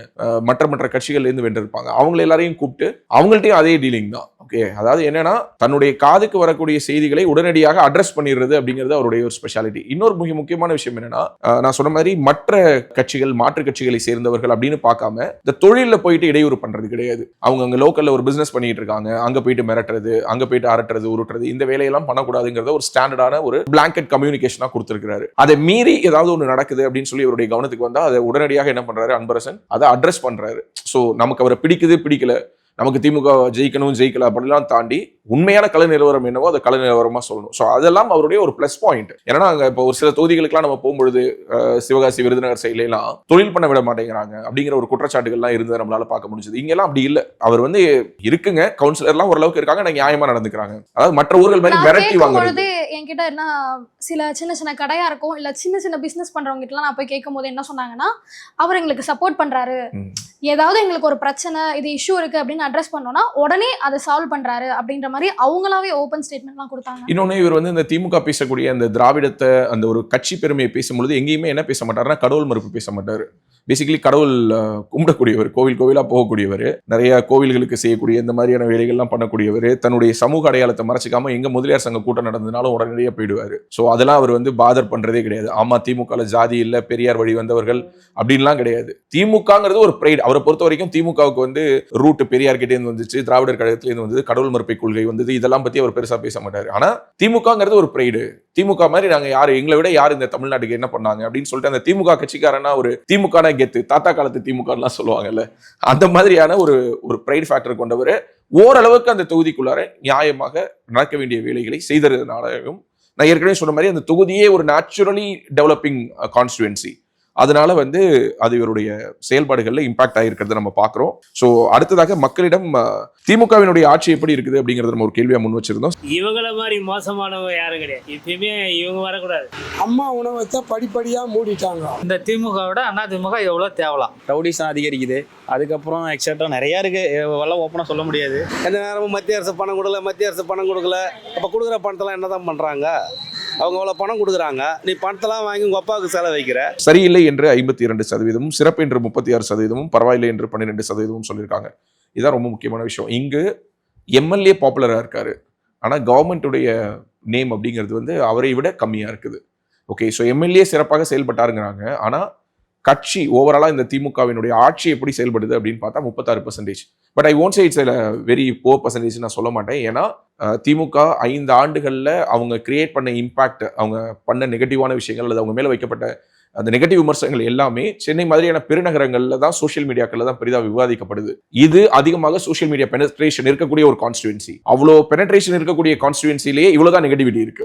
மற்ற கட்சிகள்ல இருந்து வென்றிருப்பாங்க. அவங்க எல்லாரையும் கூப்பிட்டு அவங்கள்ட்டையும் அதே டீலிங் தான். ஓகே, அதாவது என்னன்னா தன்னுடைய காதுக்கு வரக்கூடிய செய்திகளை உடனடியாக அட்ரஸ் பண்ணிடுறது அப்படிங்கிறது அவருடைய ஒரு ஸ்பெஷாலிட்டி. இன்னொரு மிக முக்கியமான விஷயம் என்னன்னா, நான் சொன்ன மாதிரி மற்ற கட்சிகள், மாற்று கட்சிகளை சேர்ந்தவர்கள் அப்படின்னு பார்க்காம இந்த தொழில போயிட்டு இடையூறு பண்றது கிடையாது. அவங்க அங்க லோக்கல்ல ஒரு பிசினஸ் பண்ணிட்டு இருக்காங்க, அங்க போயிட்டு மிரட்டுறது, அங்க போயிட்டு அரட்டுறது, உருட்டுறது, இந்த வேலையெல்லாம் பண்ணக்கூடாதுங்கிறத ஒரு ஸ்டாண்டர்டான ஒரு பிளாங்கெட் கம்யூனிகேஷனா கொடுத்திருக்காரு. அதை மீறி ஏதாவது ஒன்று நடக்குது அப்படின்னு சொல்லி அவருடைய கவனத்துக்கு வந்தா அதை உடனடியாக என்ன பண்றாரு அன்பரசன், அதை அட்ரஸ் பண்றாரு. ஸோ நமக்கு அவரை பிடிக்கல, நமக்கு திமுக ஜெயிக்கணும் ஜெயிக்கல அப்படிலாம் தாண்டி உண்மையான கள நிலவரம் என்னவோ அதை கள நிலவரமா சொல்லணும். ஸோ அதெல்லாம் அவருடைய ஒரு பிளஸ் பாயிண்ட். ஏன்னா அங்கே இப்போ ஒரு சில தொகுதிகளுக்குலாம் நம்ம போகும்பொழுது சிவகாசி, விருதுநகர் சைட்லாம் தொழில் பண்ண விட மாட்டேங்கிறாங்க அப்படிங்கிற ஒரு குற்றச்சாட்டுகள்லாம் இருந்தது நம்மளால பார்க்க முடிஞ்சது. இங்கெல்லாம் அப்படி இல்லை. அவர் வந்து இருக்குங்க, கவுன்சிலர்லாம் ஓரளவுக்கு இருக்காங்க, நியாயமா நடந்துக்கிறாங்க. அதாவது மற்ற ஊர்கள் மாதிரி மிரட்டி வாங்குறது. என்கிட்ட என்ன சில சின்ன கடையா இருக்கும், இல்ல சின்ன பிசினஸ் பண்றவங்க கிட்ட நான் போய் கேட்கும் போது என்ன சொன்னாங்கன்னா, அவர் எங்களுக்கு சப்போர்ட் பண்றாரு, ஏதாவது எங்களுக்கு ஒரு பிரச்சனை, இது இஷ்யூ இருக்கு அப்படின்னு அட்ரஸ் பண்ணோம்னா உடனே அதை சால்வ் பண்றாரு அப்படின்ற மாதிரி அவங்களாவே ஓபன் ஸ்டேட்மெண்ட்லாம் கொடுத்தாங்க. இன்னொன்னு இவர் வந்து இந்த திமுக பேசக்கூடிய அந்த திராவிடத்தை, அந்த ஒரு கட்சி பெருமையை பேசும்பொழுது எங்கேயுமே என்ன பேச மாட்டாருன்னா கடவுள் மறுப்பு பேச மாட்டாரு. பேசிக்கலி கடவுள் கும்பிடக்கூடியவர், கோவிலா போகக்கூடியவர், நிறைய கோவில்களுக்கு செய்யக்கூடிய இந்த மாதிரியான வேலைகள்லாம் பண்ணக்கூடியவர், தன்னுடைய சமூக அடையாளத்தை மறைச்சிக்காம எங்க முதலியார் சங்க கூட்டம் நடந்ததுனாலும் உடனடியாக போயிடுவாரு. ஸோ அதெல்லாம் அவர் வந்து பாதர் பண்றதே கிடையாது. ஆமா, திமுக ஜாதி இல்ல, பெரியார் வழி வந்தவர்கள் அப்படின்லாம் கிடையாது. திமுகங்கிறது ஒரு பிரைட். அவரை பொறுத்த வரைக்கும் திமுகவுக்கு வந்து ரூட் பெரியார் கிட்டே இருந்து வந்துச்சு, திராவிடர் கழகத்திலேருந்து வந்தது, கடவுள் மறுப்பை கொள்கை வந்தது, இதெல்லாம் பத்தி அவர் பெருசா பேச மாட்டாரு. ஆனா திமுகங்கிறது ஒரு பிரைடு. திமுக மாதிரி நாங்க யாரு, எங்களை விட யார் இந்த தமிழ்நாட்டுக்கு என்ன பண்ணாங்க அப்படின்னு சொல்லிட்டு அந்த திமுக கட்சிக்காரனா ஒரு திமுக கெத்து, தாத்தா காலத்து திமுக சொல்லுவாங்கல்ல, அந்த மாதிரியான ஒரு பிரைட் ஃபேக்டர் கொண்டவர் ஓரளவுக்கு அந்த தொகுதிக்குள்ளார நியாயமாக நடக்க வேண்டிய வேலைகளை செய்ததுனாலும், நான் ஏற்கனவே சொன்ன மாதிரி அந்த தொகுதியே ஒரு நேச்சுரலி டெவலப்பிங் கான்ஸ்டிடுவன்சி. அதனால வந்து அது இவருடைய செயல்பாடுகள்ல இம்பாக்ட் ஆகிருக்கிறத நம்ம பார்க்கிறோம். ஸோ அடுத்ததாக மக்களிடம் திமுகவினுடைய ஆட்சி எப்படி இருக்குது அப்படிங்கறத நம்ம ஒரு கேள்வியா முன் வச்சிருந்தோம். இவங்கள மாதிரி மோசமானவங்க யாரும் கிடையாது. இப்பயுமே இவங்க வரக்கூடாது. அம்மா உணவத்தை படிப்படியா மூடிட்டாங்க. இந்த திமுகவோட அதிமுக எவ்வளவு தேவலாம். ரவுடிசம் அதிகரிக்குது, அதுக்கப்புறம் எக்ஸட்ரா நிறையா இருக்கு, எல்லாம் ஓப்பனாக சொல்ல முடியாது. எந்த நேரமும் மத்திய அரசு பணம் கொடுக்கல. அப்போ கொடுக்குற பணத்தெல்லாம் என்ன தான் பண்றாங்க? அவங்க அவ்வளோ பணம் கொடுக்குறாங்க, நீ பணத்தெல்லாம் வாங்கி உங்க அப்பாவுக்கு செலவு வைக்கிற. சரியில்லை என்று 52%, சிறப்பு என்று 36%, பரவாயில்லை என்று 12% சொல்லியிருக்காங்க. இதுதான் ரொம்ப முக்கியமான விஷயம். இங்கு எம்எல்ஏ பாப்புலரா இருக்காரு, ஆனா கவர்மெண்ட்டுடைய நேம் அப்படிங்கிறது வந்து அவரை விட கம்மியா இருக்குது. ஓகே, ஸோ எம்எல்ஏ சிறப்பாக செயல்பட்டாருங்கிறாங்க, ஆனா கட்சி ஓவராலா இந்த திமுகவினுடைய ஆட்சி எப்படி செயல்படுது அப்படின்னு பார்த்தா 36%. But I won't say it's very poor percentage நான் சொல்ல மாட்டேன். ஏன்னா திமுக 5 ஆண்டுகள்ல அவங்க கிரியேட் பண்ண இம்பாக்ட், அவங்க பண்ண நெகட்டிவான விஷயங்கள் அல்லது அவங்க மேல வைக்கப்பட்ட அந்த நெகட்டிவ் விமர்சனங்கள் எல்லாமே சென்னை மாதிரியான பெருநகரங்கள்ல தான், சோஷியல் மீடியாக்கள்ல தான் பெரிதாக விவாதிக்கப்படுது. இது அதிகமாக சோஷியல் மீடியா பெனட்ரேஷன் இருக்கக்கூடிய ஒரு கான்ஸ்டிடுவன்சி. அவ்வளோ பெனட்ரேஷன் இருக்கக்கூடிய கான்ஸ்டிடுவன்சிலேயே இவ்வளவுதான் நெகட்டிவிட்டி இருக்கு.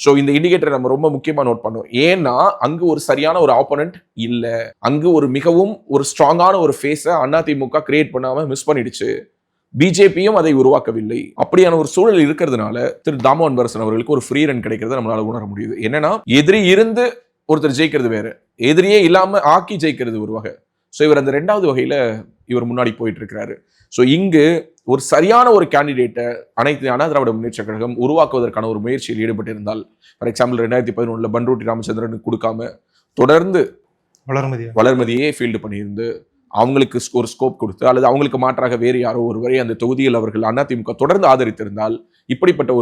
ஸோ இந்த இண்டிகேட்டரை நம்ம ரொம்ப முக்கியமா நோட் பண்ணுவோம். ஏன்னா அங்கு ஒரு சரியான ஒரு ஆப்போனன்ட் இல்ல, அங்கு ஒரு மிகவும் ஒரு ஸ்ட்ராங்கான ஒரு ஃபேஸை அதிமுக கிரியேட் பண்ணாம மிஸ் பண்ணிடுச்சு. பிஜேபியும் அதை உருவாக்கவில்லை. அப்படியான ஒரு சூழல் இருக்கிறதுனால திரு தாமோன்பரசன் அவர்களுக்கு ஒரு ஃப்ரீ ரன் கிடைக்கிறத நம்மளால உணர முடியுது. என்னன்னா எதிரி இருந்து ஒருத்தர் ஜெயிக்கிறது வேற, எதிரியே இல்லாம ஆக்கி ஜெயிக்கிறது ஒரு வகை. ஸோ இவர் அந்த 2வது வகையில இவர் முன்னாடி போயிட்டு இருக்கிறாரு. ஸோ இங்கு ஒரு சரியான ஒரு கேண்டிடேட்டை அனைத்து அண்ணா திராவிட முன்னேற்ற கழகம் உருவாக்குவதற்கான ஒரு முயற்சியில் ஈடுபட்டிருந்தால், ஃபார் எக்ஸாம்பிள் 2011 பன்ருட்டி ராமச்சந்திரனுக்கு கொடுக்காம தொடர்ந்து வளர்மதியே ஃபீல்டு பண்ணியிருந்து அவங்களுக்கு ஒரு ஸ்கோப் கொடுத்து, அல்லது அவங்களுக்கு மாற்றாக வேறு யாரோ ஒருவரை அந்த தொகுதியில் அவர்கள் அதிமுக தொடர்ந்து ஆதரித்திருந்தால், இப்படிப்பட்ட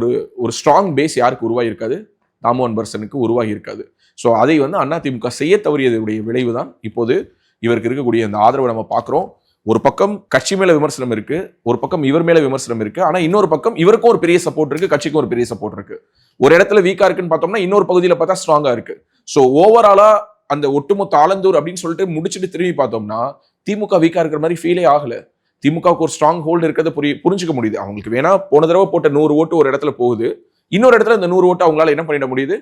ஒரு ஸ்ட்ராங் பேஸ் யாருக்கு உருவாகி இருக்காது? தாமோன்பரசனுக்கு உருவாகி இருக்காது. ஸோ அதை வந்து அதிமுக செய்ய தவறியதுடைய விளைவு தான் இப்போது இவருக்கு இருக்கக்கூடிய அந்த ஆதரவை நம்ம பார்க்குறோம். ஒரு பக்கம் கட்சி மேல விமர்சனம் இருக்கு, ஒரு பக்கம் இவர் மேல விமர்சனம் இருக்கு, ஆனா இன்னொரு பக்கம் இவருக்கும் ஒரு பெரிய சப்போர்ட் இருக்கு, கட்சிக்கும் ஒரு பெரிய சப்போர்ட் இருக்கு. ஒரு இடத்துல வீக்கா இருக்குன்னு பார்த்தோம்னா இன்னொரு பகுதியில் பார்த்தா ஸ்ட்ராங்கா இருக்கு. ஸோ ஓவராலா அந்த ஒட்டுமொத்த ஆலந்தூர் அப்படின்னு சொல்லிட்டு முடிச்சுட்டு திரும்பி பார்த்தோம்னா திமுக வீக்கா இருக்கிற மாதிரி ஃபீலே ஆகல. திமுகவுக்கு ஒரு ஸ்ட்ராங் ஹோல்டு இருக்கிறத புரிஞ்சுக்க முடியுது. அவங்களுக்கு வேணா போன தடவை போட்ட 100 ஓட்டு ஒரு இடத்துல போகுது, இன்னொரு இடத்துல இந்த 100 ஓட்டு அவங்களால என்ன பண்ணிட முடியுது,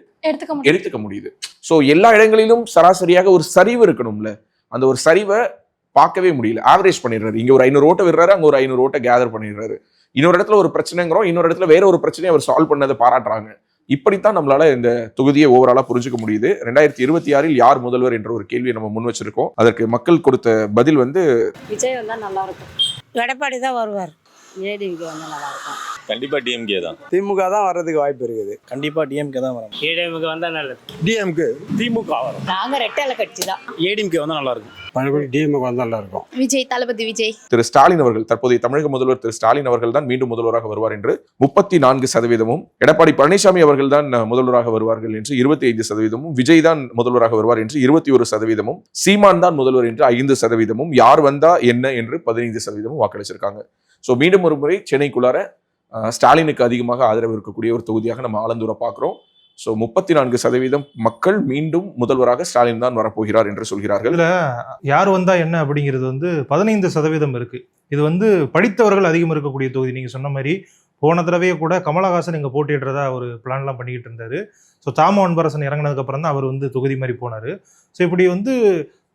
எடுத்துக்க முடியுது. ஸோ எல்லா இடங்களிலும் சராசரியாக ஒரு சரிவு இருக்கணும்ல, அந்த ஒரு சரிவை பார்க்கவே முடியல. ஆவரேஜ் பண்ணிடுறாரு. இங்க ஒரு 500 ஓட்டை விடுறாரு, அங்க ஒரு 500 ஓட்டை கேதர் பண்ணிடுறாரு. இன்னொரு இடத்துல ஒரு பிரச்சனைங்கிறோம், இன்னொரு இடத்துல வேற ஒரு பிரச்சனையை அவர் சால்வ் பண்ணதை பாராட்டுறாங்க. இப்படித்தான் நம்மளால இந்த தொகுதியை ஓவராலா புரிஞ்சுக்க முடியுது. 2026 யார் முதல்வர் என்ற ஒரு கேள்வியை நம்ம முன் வச்சிருக்கோம். அதற்கு மக்கள் கொடுத்த பதில் வந்து விஜய் வந்தா நல்லா இருக்கும், எடப்பாடி தான் வருவார், ஏடிவிக்கு வந்தா நல்லா இருக்கும். கண்டிப்பா டிஎம்கே தான். திமுக தான் வர்றதுக்கு வாய்ப்பு இருக்குது. கண்டிப்பா டிஎம்கே தான் வரும். ஏடிஎம்க்கு வந்தா நல்லது. டிஎம்கே திமுக வரும். நாங்க ரெட்டை கட்சி தான். ஏடிஎம்கே வந்தா நல்லா இருக்கும். மறுபடியும் டிஎம்கே வந்தா நல்லா இருக்கும். விஜய், தளபதி விஜய். திரு ஸ்டாலின் அவர்கள், தற்போதைய தமிழக முதல்வர் திரு ஸ்டாலின் அவர்கள் தான் மீண்டும் முதல்வராக வருவார் என்று 34%, எடப்பாடி பழனிசாமி அவர்கள் தான் முதல்வராக வருவார்கள் என்று 25%, விஜய் தான் முதல்வராக வருவார் என்று 21%, சீமான் தான் முதல்வர் என்று 5%, யார் வந்தா என்ன என்று 15% வாக்களிச்சிருக்காங்க. ஸோ மீண்டும் ஒரு முறை சென்னைக்குள்ளார ஸ்டாலினுக்கு அதிகமாக ஆதரவு இருக்கக்கூடிய ஒரு தொகுதியாக நம்ம ஆலந்தூரை பார்க்கிறோம். ஸோ 34% மக்கள் மீண்டும் முதல்வராக ஸ்டாலின் தான் வரப்போகிறார் என்று சொல்கிறார்கள். இதுல யார் வந்தா என்ன அப்படிங்கிறது வந்து 15% இருக்கு. இது வந்து படித்தவர்கள் அதிகம் இருக்கக்கூடிய தொகுதி. நீங்க சொன்ன மாதிரி போன தடவையே கூட கமலஹாசன் இங்க போட்டியிடுறதா ஒரு பிளான்லாம் பண்ணிக்கிட்டு இருந்தாரு. ஸோ தாமோ அன்பரசன் இறங்கினதுக்கு அப்புறம் தான் அவர் வந்து தொகுதி மாதிரி போனாரு. ஸோ இப்படி வந்து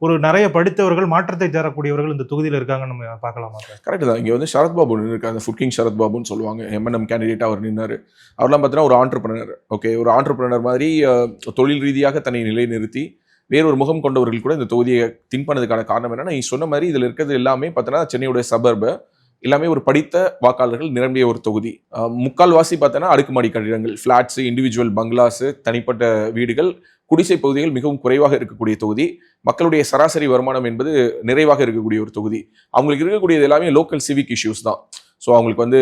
ஒரு நிறைய படித்தவர்கள், மாற்றத்தை தேரக்கூடியவர்கள் இந்த தொகுதியில் இருக்காங்கன்னு நம்ம பார்க்கலாமா? கரெக்ட் தான். இங்க வந்து சரத்பாபு இருக்காங்க, ஃபுட் கிங் சரத்பாபுன்னு சொல்லுவாங்க, எம்என்எம் கேண்டிடேட். அவர் நின்னாரு. அவர்லாம் பார்த்தீங்கன்னா ஒரு ஆண்டர்பிரனர். ஓகே, ஒரு ஆண்டர்பிரனர் மாதிரி தொழில் ரீதியாக தன்னை நிலைநிறுத்தி வேறொரு முகம் கொண்டவர்கள் கூட இந்த தொகுதியை தின் பண்ணதுக்கான காரணம் என்னன்னா, நீ சொன்ன மாதிரி இதுல இருக்கிறது எல்லாமே பார்த்தோன்னா சென்னையுடைய சபர்ப எல்லாமே ஒரு படித்த வாக்காளர்கள் நிரம்பிய ஒரு தொகுதி. முக்கால்வாசி பார்த்தோன்னா அடுக்குமாடி கட்டிடங்கள், ஃபிளாட்ஸ், இண்டிவிஜுவல் பங்களாஸ், தனிப்பட்ட வீடுகள், குடிசை பகுதிகள் மிகவும் குறைவாக இருக்கக்கூடிய தொகுதி. மக்களுடைய சராசரி வருமானம் என்பது நிறைவாக இருக்கக்கூடிய ஒரு தொகுதி. அவங்களுக்கு இருக்கக்கூடியது எல்லாமே லோக்கல் சிவிக் இஷ்யூஸ் தான். ஸோ அவங்களுக்கு வந்து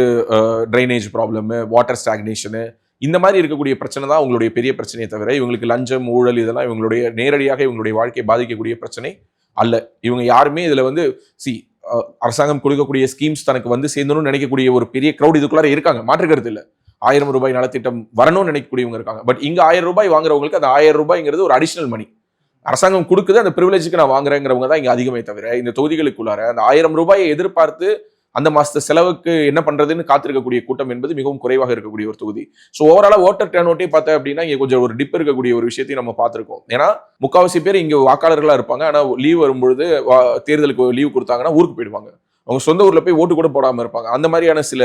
ட்ரைனேஜ் ப்ராப்ளமு, வாட்டர் ஸ்டாக்னேஷனு, இந்த மாதிரி இருக்கக்கூடிய பிரச்சனை தான் அவங்களுடைய பெரிய பிரச்சனையை தவிர இவங்களுக்கு லஞ்சம், ஊழல் இதெல்லாம் இவங்களுடைய நேரடியாக இவங்களுடைய வாழ்க்கையை பாதிக்கக்கூடிய பிரச்சனை அல்ல. இவங்க யாருமே இதுல வந்து அரசாங்கம் கொடுக்கக்கூடிய ஸ்கீம்ஸ் தனக்கு வந்து சேர்ந்தணும்னு நினைக்கக்கூடிய ஒரு பெரிய க்ரௌட் இதுக்குள்ளார இருக்காங்க, மாற்றுக்கிறது இல்லை. 1000 ரூபாய் நலத்திட்டம் வரணும்னு நினைக்கக்கூடியவங்க இருக்காங்க. பட் இங்க 1000 ரூபாய் வாங்குறவங்களுக்கு அந்த 1000 ரூபாய்ங்கிறது ஒரு அடிஷனல் மணி. அரசாங்கம் கொடுக்குது, அந்த ப்ரிவிலேஜுக்கு நான் வாங்குறேங்கிறவங்க தான் இங்க அதிகமே தவிர இந்த தொகுதிகளுக்குள்ளார அந்த 1000 ரூபாயை எதிர்பார்த்து அந்த மாசத்து செலவுக்கு என்ன பண்றதுன்னு காத்திருக்கக்கூடிய கூட்டம் என்பது மிகவும் குறைவாக இருக்கக்கூடிய ஒரு தொகுதி. ஸோ ஓவராலா ஓட்டர் டர்ன் அவுட்டே பார்த்தேன் அப்படின்னா இங்க கொஞ்சம் ஒரு டிப் இருக்கக்கூடிய ஒரு விஷயத்தையும் நம்ம பார்த்திருக்கோம். ஏன்னா முக்காவாசி பேர் இங்க வாக்காளர்களா இருப்பாங்க. ஆனா லீவ் வரும்பொழுது, தேர்தலுக்கு லீவ் கொடுத்தாங்கன்னா ஊருக்கு போயிடுவாங்க. அவங்க சொந்த ஊர்ல போய் ஓட்டு கூட போடாம இருப்பாங்க. அந்த மாதிரியான சில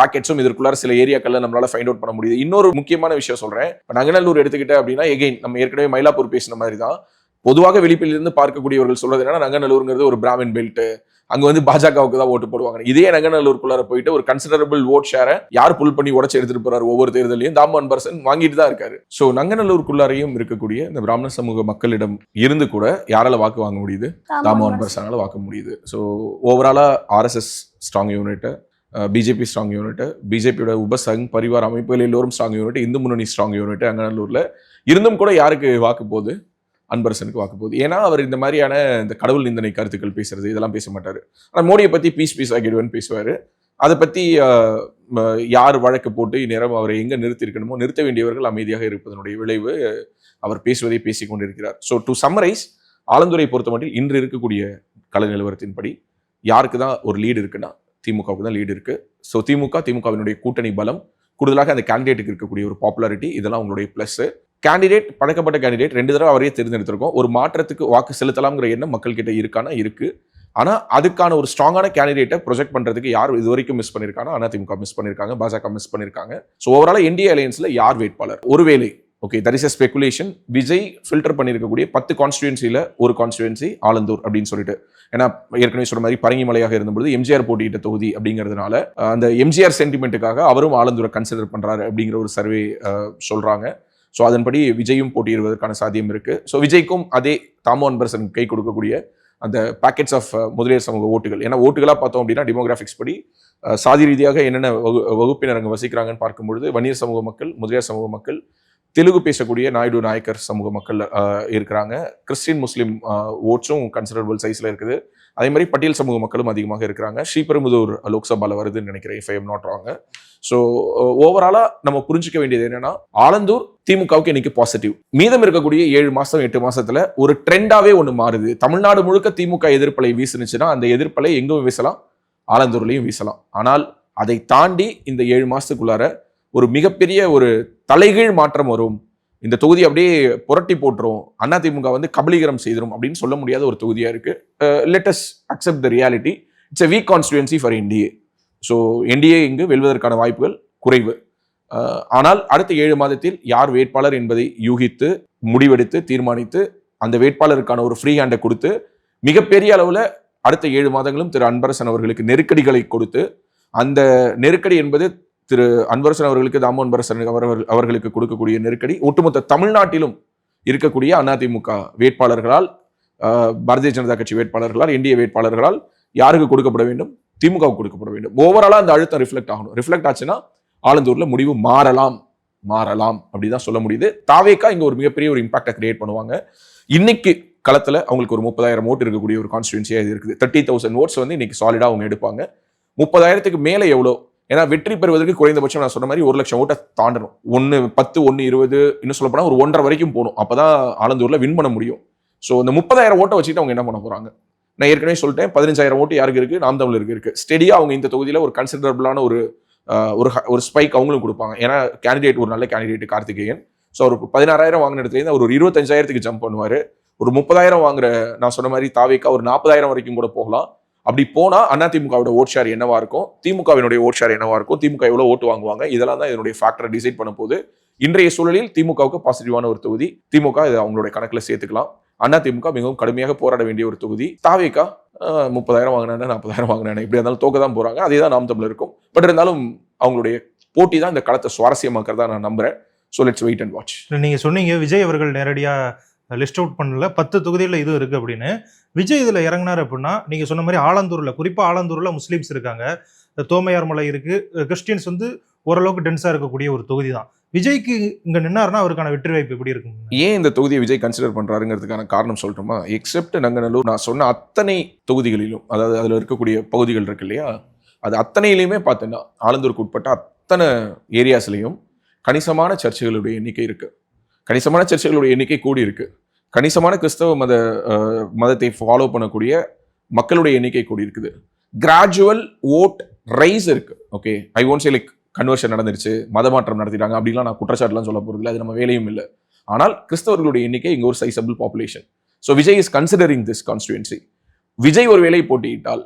பாக்கெட்ஸும் இதற்குள்ளார சில ஏரியாக்கள்ல நம்மளால ஃபைண்ட் அவுட் பண்ண முடியுது. இன்னொரு முக்கியமான விஷயம் சொல்றேன். நங்கநல்லூர் எடுத்துக்கிட்ட அப்படின்னா எகெயின் நம்ம ஏற்கனவே மயிலாப்பூர் பேசின மாதிரி தான். பொதுவாக வெளிப்பிலிருந்து பார்க்கக்கூடியவர்கள் சொல்றது என்னன்னா, நங்கநல்லூருங்கிறது ஒரு பிராமின் பெல்ட், அங்க வந்து பாஜகவுக்கு தான் ஓட்டு போடுவாங்க. இதே நங்கநல்லூருக்குள்ளார போயிட்டு ஒரு கன்சிடரபிள் ஓட் ஷேரை யார் புல் பண்ணி உடச்சு எடுத்துட்டு போறாரு ஒவ்வொரு தேர்தலையும், தாமோ அன்பரசன் வாங்கிட்டு தான் இருக்காரு. ஸோ நங்கநல்லூருக்குள்ளாரையும் இருக்கக்கூடிய இந்த பிராமண சமூக மக்களிடம் இருந்து கூட யாரால வாக்கு வாங்க முடியுது? தாமோ அன்பரசனால வாங்க முடியுது. ஸோ ஓவராலா RSS strong unit, BJP strong unit, பிஜேபியோட உபசங் பரிவார் அமைப்புகள் எல்லோரும் ஸ்ட்ராங் யூனிட், இந்து முன்னணி ஸ்ட்ராங் யூனிட் நங்கநல்லூர்ல இருந்தும் கூட யாருக்கு வாக்கு போகுது? அன்பரசனுக்கு வாக்கு போகுது. ஏன்னா அவர் இந்த மாதிரியான இந்த கடவுள் நிந்தனை கருத்துக்கள் பேசுறது இதெல்லாம் பேச மாட்டாரு. ஆனால் மோடியை பத்தி பீஸ் ஆகிடுவேன்னு பேசுவாரு. அதை பத்தி யார் வழக்கு போட்டு இந்நேரம் அவரை எங்க நிறுத்திருக்கணுமோ நிறுத்த வேண்டியவர்கள் அமைதியாக இருப்பதனுடைய விளைவு அவர் பேசுவதை பேசிக் கொண்டிருக்கிறார். ஸோ டு சம்மரைஸ், ஆலந்துரை பொறுத்தமட்டில் இன்று இருக்கக்கூடிய கள நிலவரத்தின்படி யாருக்கு தான் ஒரு லீடு இருக்குன்னா திமுகவுக்கு தான் லீடு இருக்கு. ஸோ திமுகவினுடைய கூட்டணி பலம், கூடுதலாக அந்த கேண்டிடேட்டுக்கு இருக்கக்கூடிய ஒரு பாப்புலாரிட்டி, இதெல்லாம் உங்களுடைய பிளஸ். கேண்டிடேட், பழக்கப்பட்ட கேண்டிடேட் 2 தடவை அவரையே தேர்ந்தெடுத்திருக்கோம். ஒரு மாற்றத்துக்கு வாக்கு செலுத்தலாம்ங்கிற எண்ணம் மக்கள் கிட்ட இருக்கானா? இருக்கு. ஆனா அதுக்கான ஒரு ஸ்ட்ராங்கான கேண்டிடேட்டை ப்ரொஜெக்ட் பண்றதுக்கு யார் இது வரைக்கும் மிஸ் பண்ணிருக்காங்க? அதிமுக மிஸ் பண்ணிருக்காங்க, பாஜக மிஸ் பண்ணிருக்காங்க. ஸோ ஓவராலா என்டிஏ அலையன்ஸ்ல யார் வேட்பாளர்? ஒருவேளை okay, that is a speculation, Vijay filter பண்ணிருக்கக்கூடிய 10 கான்ஸ்டிடுவன்சில ஒரு கான்ஸ்டிடுவன்சி ஆலந்தூர் அப்படின்னு சொல்லிட்டு. ஏன்னா ஏற்கனவே சொன்ன மாதிரி பரங்கிமலையாக இருந்தபோது எம்ஜிஆர் போட்டியிட்ட தொகுதி அப்படிங்கிறதுனால அந்த எம்ஜிஆர் சென்டிமெண்ட்டுக்காக அவரும் ஆலந்தூரை கன்சிடர் பண்றாரு அப்படிங்கிற ஒரு சர்வே சொல்றாங்க. ஸோ அதன்படி விஜயும் போட்டியிடுவதற்கான சாத்தியம் இருக்கு. ஸோ விஜய்க்கும் அதே தாமோ அன்பரசன் கை கொடுக்கக்கூடிய அந்த பேக்கெட்ஸ் ஆஃப் முதலியார் சமூக ஓட்டுகள், ஏன்னா ஓட்டுகளாக பார்த்தோம் அப்படின்னா டிமோகிராஃபிக்ஸ் படி சாதி ரீதியாக என்னென்ன வகுப்பினர் அங்கே வசிக்கிறாங்கன்னு பார்க்கும்பொழுது வன்னியர் சமூக மக்கள், முதலியார் சமூக மக்கள், தெலுங்கு பேசக்கூடிய நாயுடு நாயக்கர் சமூக மக்கள் இருக்கிறாங்க. கிறிஸ்டின் முஸ்லீம் ஓட்ஸும் கன்சிடரபிள் சைஸ்ல இருக்குது. அதே மாதிரி பட்டியல் சமூக மக்களும் அதிகமாக இருக்கிறாங்க. ஸ்ரீபெரும்புதூர் லோக்சபால வருதுன்னு நினைக்கிறேன், if I am not wrong. So ஓவராலா நம்ம புரிஞ்சுக்க வேண்டியது என்னன்னா, ஆலந்தூர் திமுகவுக்கு இன்னைக்கு பாசிட்டிவ். மீதம் இருக்கக்கூடிய 7 மாசம் 8 மாசத்துல ஒரு ட்ரெண்டாவே ஒண்ணு மாறுது. தமிழ்நாடு முழுக்க திமுக எதிர்ப்பலை வீசுனுச்சுன்னா அந்த எதிர்ப்பலை எங்கும் வீசலாம், ஆலந்தூர்லையும் வீசலாம். ஆனால் அதை தாண்டி இந்த 7 மாசத்துக்குள்ளார ஒரு மிகப்பெரிய ஒரு தலைகீழ் மாற்றம் வரும், இந்த தொகுதி அப்படியே புரட்டி போட்டுரும், அதிமுக வந்து கபலீகரம் செய்திரும் அப்படின்னு சொல்ல முடியாத ஒரு தொகுதியா இருக்கு. Let us accept the reality. It's a weak constituency for NDA. So NDA இங்கு வெல்வதற்கான வாய்ப்புகள் குறைவு. ஆனால் அடுத்த 7 மாதத்தில் யார் வேட்பாளர் என்பதை யூகித்து முடிவெடுத்து தீர்மானித்து அந்த வேட்பாளருக்கான ஒரு ஃப்ரீ ஹேண்டை கொடுத்து மிகப்பெரிய அளவில் அடுத்த 7 மாதங்களும் திரு அன்பரசன் அவர்களுக்கு நெருக்கடிகளை கொடுத்து, அந்த நெருக்கடி என்பது திரு அன்பரசன் அவர்களுக்கு தாமு அன்பரசன் அவர்களுக்கு கொடுக்கக்கூடிய நெருக்கடி ஒட்டுமொத்த தமிழ்நாட்டிலும் இருக்கக்கூடிய அதிமுக வேட்பாளர்களால், பாரதிய ஜனதா கட்சி வேட்பாளர்களால், என்டிஏ வேட்பாளர்களால் யாருக்கு கொடுக்கப்பட வேண்டும்? திமுகவுக்கு கொடுக்கப்பட வேண்டும். ஓவராலா அந்த அழுத்தம் ரிஃப்ளெக்ட் ஆகணும். ரிஃப்ளெக்ட் ஆச்சுன்னா ஆலந்தூர்ல முடிவு மாறலாம் அப்படிதான் சொல்ல முடியுது. தாவேக்கா இங்க ஒரு மிகப்பெரிய ஒரு இம்பாக்டை கிரியேட் பண்ணுவாங்க. இன்னைக்கு களத்துல அவங்களுக்கு ஒரு 30,000 ஓட்டு இருக்கக்கூடிய ஒரு கான்ஸ்டிடுவன்சியா இது இருக்குது. 30,000 ஓட்ஸ் வந்து இன்னைக்கு சாலிடா அவங்க எடுப்பாங்க. 30,000க்கு மேல எவ்வளோ? ஏன்னா வெற்றி பெறுவதற்கு குறைந்தபட்சம் நான் சொன்ன மாதிரி 1 லட்சம் ஓட்டை தாண்டணும். 1, 10, 1, 20 இன்னும் சொல்ல போனா ஒரு 1.5 வரைக்கும் போகணும். அப்பதான் ஆலந்தூர்ல வின் பண்ண முடியும். ஸோ இந்த 30,000 ஓட்டை வச்சுட்டு அவங்க என்ன பண்ண போறாங்க? நான் ஏற்கனவே சொல்லிட்டேன், 15,000 ஓட்டு யாருக்கு இருக்கு? நாம் தமிழருக்கு இருக்கு. ஸ்டெடியா அவங்க இந்த தொகுதியில ஒரு கன்சிடரபிளான ஒரு ஸ்பைக் அவங்களும் கொடுப்பாங்க. ஏன்னா கேண்டிடேட் ஒரு நல்ல கேண்டிடேட் கார்த்திகேயன். ஸோ ஒரு 16,000 வாங்கின இடத்துல ஒரு 25,000க்கு ஜம்ப் பண்ணுவாரு. ஒரு 30,000 வாங்குற நான் சொன்ன மாதிரி தாவேக்கா ஒரு 40,000 வரைக்கும் கூட போகலாம். அப்படி போனா அதிமுகவோட ஓட் ஷேர் என்னவா இருக்கும், திமுகவினுடைய ஓட் ஷேர் என்னவா இருக்கும், திமுக எவ்வளவு ஓட்டு வாங்குவாங்க, இதெல்லாம் தான் இதனுடைய ஃபேக்டரை டிசைட் பண்ண போது. இன்றைய சூழலில் திமுகவுக்கு பாசிட்டிவான ஒரு தொகுதி. திமுக இதை அவங்களுடைய கணக்குல சேர்த்துக்கலாம். அதிமுக மிகவும் கடுமையாக போராட வேண்டிய ஒரு தொகுதி. தாவேக்கா 30,000 வாங்கினானே 40,000 வாங்கினானே இப்படி இருந்தாலும் தோக்க தான் போறாங்க. அதே தான் நாம் தமிழ் இருக்கும். பட் இருந்தாலும் அவங்களுடைய போட்டி தான் இந்த களத்தை சுவாரஸ்யமாக்குறதா நான் நம்புறேன். So let's wait and watch. நீங்க சொன்னீங்க விஜய் அவர்கள் நேரடியா லிஸ்ட் அவுட் பண்ணல, 10 தொகுதிகளில் இது இருக்கு அப்படின்னு. விஜய் இதுல இறங்கினார் அப்படின்னா நீங்க சொன்ன மாதிரி ஆலந்தூர்ல, குறிப்பா ஆலந்தூர்ல முஸ்லீம்ஸ் இருக்காங்க, தோமையார் மலை இருக்கு, கிறிஸ்டியன்ஸ் வந்து ஓரளவுக்கு டென்ஸா இருக்கக்கூடிய ஒரு தொகுதி தான். விஜய்க்கு இங்க நின்னாருன்னா அவருக்கான வெற்றி வாய்ப்பு எப்படி இருக்கும்? ஏன் இந்த தொகுதியை விஜய் கன்சிடர் பண்றாருங்கிறதுக்கான காரணம் சொல்லட்டுமா? எக்ஸெப்ட் நங்கநல்லூர், நான் சொன்ன அத்தனை தொகுதிகளிலும், அதாவது அதுல இருக்கக்கூடிய பகுதிகள் இருக்கு இல்லையா, அது அத்தனையிலையுமே பார்த்தீங்கன்னா ஆலந்தூருக்கு உட்பட்ட அத்தனை ஏரியாஸ்லையும் கணிசமான சர்ச்சுகளுடைய எண்ணிக்கை இருக்கு. கணிசமான சர்ச்சுகளுடைய எண்ணிக்கை கூடி இருக்கு. கணிசமான கிறிஸ்தவ மதத்தை ஃபாலோ பண்ணக்கூடிய மக்களுடைய எண்ணிக்கை கூடி இருக்குது. கிராஜுவல் ஓட் ரைஸ் இருக்கு. Okay, I won't say like conversion நடந்துருச்சு, மதமாற்றம் நடத்திட்டாங்க அப்படிலாம் நான் குற்றச்சாட்டுலாம் சொல்ல போறது இல்லை, அது நம்ம வேலையும் இல்லை. ஆனால் கிறிஸ்தவர்களுடைய எண்ணிக்கை இங்க ஒரு sizeable population. So Vijay is considering this constituency. Vijay ஒரு வேலை போட்டியிட்டால்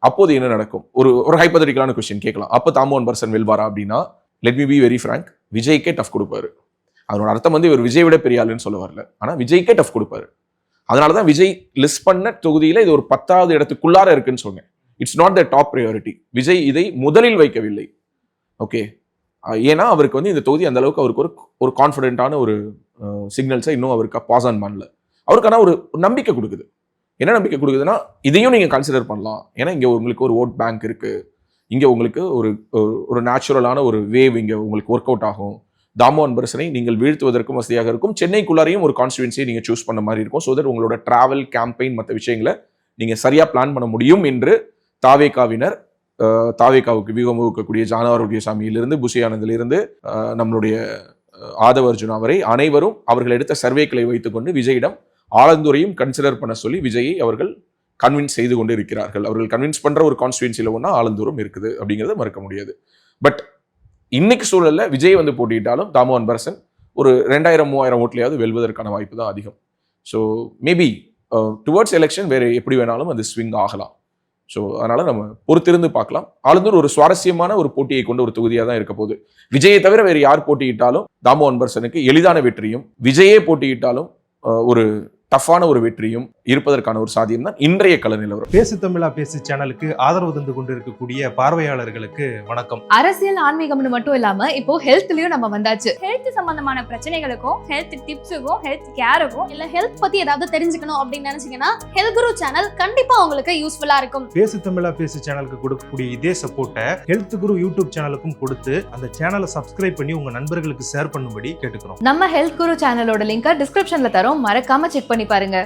அப்போது என்ன நடக்கும்? ஒரு ஹைப்போதெட்டிக்கலான கொஸ்டின் கேட்கலாம். அப்போ தாமு அன்பரசன் வெல்வாரா அப்படின்னா, let me be very frank, விஜய்க்கே டஃப் கொடுப்பாரு. அதனோட அர்த்தம் வந்து இவர் விஜய் விட பெரிய ஆளுன்னு சொல்ல வரல, ஆனா விஜய்க்கே டஃப் கொடுப்பாரு. அதனாலதான் விஜய் லிஸ்ட் பண்ண தொகுதியில இது ஒரு 10வது இடத்துக்குள்ளார இருக்குன்னு சொன்னேன். It's not the top priority. Vijay இதை முதலில் வைக்கவில்லை. ஓகே, ஏன்னா அவருக்கு வந்து இந்த தொகுதி அந்த அளவுக்கு அவருக்கு ஒரு கான்ஃபிடென்ட்டான ஒரு சிக்னல்ஸை இன்னும் அவருக்கு பாஸ் ஆன் பண்ணல. அவருக்கான ஒரு நம்பிக்கை கொடுக்குது. என்ன நம்பிக்கை கொடுக்குதுன்னா, இதையும் நீங்க கன்சிடர் பண்ணலாம். ஏன்னா இங்க உங்களுக்கு ஒரு ஓட் பேங்க் இருக்கு, இங்க உங்களுக்கு ஒரு நேச்சுரலான ஒரு வேவ் இங்க உங்களுக்கு ஒர்க் அவுட் ஆகும். தாமு அன்பரசனை நீங்கள் வீழ்த்துவதற்கும் வசதியாக இருக்கும். சென்னைக்குள்ளாரையும் ஒரு கான்ஸ்டிடுவன்சியை நீங்க சூஸ் பண்ண மாதிரி இருக்கும். ஸோ தட் உங்களோட டிராவல் கேம்பெயின் மற்ற விஷயங்களை நீங்க சரியா பிளான் பண்ண முடியும் என்று தாவேக்காவினர், தாவேக்காவுக்கு வியூகம் வகுக்கக்கூடிய ஜானஆரோக்கியசாமியிலிருந்து, புஷி ஆனந்திலிருந்து, நம்மளுடைய ஆதவ அர்ஜுனா வரை அனைவரும் அவர்கள் எடுத்த சர்வேக்களை வைத்துக்கொண்டு விஜயிடம் ஆலந்தூரையும் கன்சிடர் பண்ண சொல்லி விஜயை அவர்கள் கன்வின்ஸ் செய்து கொண்டு இருக்கிறார்கள். அவர்கள் கன்வின்ஸ் பண்ற ஒரு கான்ஸ்டிடுவன்சியில் ஒன்றா ஆலந்தூரும் இருக்குது அப்படிங்கிறத மறக்க முடியாது. பட் இன்னைக்கு சூழல்ல விஜய் வந்து போட்டியிட்டாலும் தாமு அன்பரசன் ஒரு 2,000-3,000 ஓட்லையாவது வெல்வதற்கான வாய்ப்பு தான் அதிகம். ஸோ மேபி டுவர்ட்ஸ் எலெக்ஷன் வேற எப்படி வேணாலும் அது ஸ்விங் ஆகலாம். ஸோ அதனால நம்ம பொறுத்திருந்து பார்க்கலாம். ஆலந்தூர் ஒரு சுவாரஸ்யமான ஒரு போட்டியை கொண்ட ஒரு தொகுதியாக தான் இருக்க போகுது. விஜயை தவிர வேறு யார் போட்டியிட்டாலும் தாமு அன்பரசனுக்கு எளிதான வெற்றியும், விஜயே போட்டியிட்டாலும் ஒரு டஃப்பான ஒரு வெற்றியும் இருப்பதற்கான ஒரு சாத்தியம் தான் இன்றைய கள நிலவரம். பேசு தமிழா பேசு சேனலுக்கு ஆதரவு தந்து கொண்டிருக்கக்கூடிய பார்வையாளர்களுக்கு வணக்கம். அரசியல் ஆன்மீகம்னு மட்டும் இல்லாம இப்போ ஹெல்த்லயும் நம்ம வந்தாச்சு. ஹெல்த் சம்பந்தமான பிரச்சனைகளுக்கும், ஹெல்த் டிப்ஸுக்கும், ஹெல்த் கேருக்கும், இல்ல ஹெல்த் பத்தி ஏதாவது தெரிஞ்சுக்கணும் அப்படின்னு நினைச்சீங்கன்னா ஹெல்த் குரு சேனல் கண்டிப்பா உங்களுக்கு யூஸ்ஃபுல்லா இருக்கும். பேசு தமிழா பேசு சேனலுக்கு கொடுக்கக்கூடிய இதே சப்போர்ட்டை ஹெல்த் குரு யூடியூப் சேனலுக்கும் கொடுத்து அந்த சேனலை சப்ஸ்கிரைப் பண்ணி உங்க நண்பர்களுக்கு ஷேர் பண்ணும்படி கேட்டுக்கிறோம். நம்ம ஹெல்த் குரு சேனலோட லிங்கை டிஸ்கிரிப்ஷன்ல தரோம், மறக்காம செக் பண்ணி பாருங்க.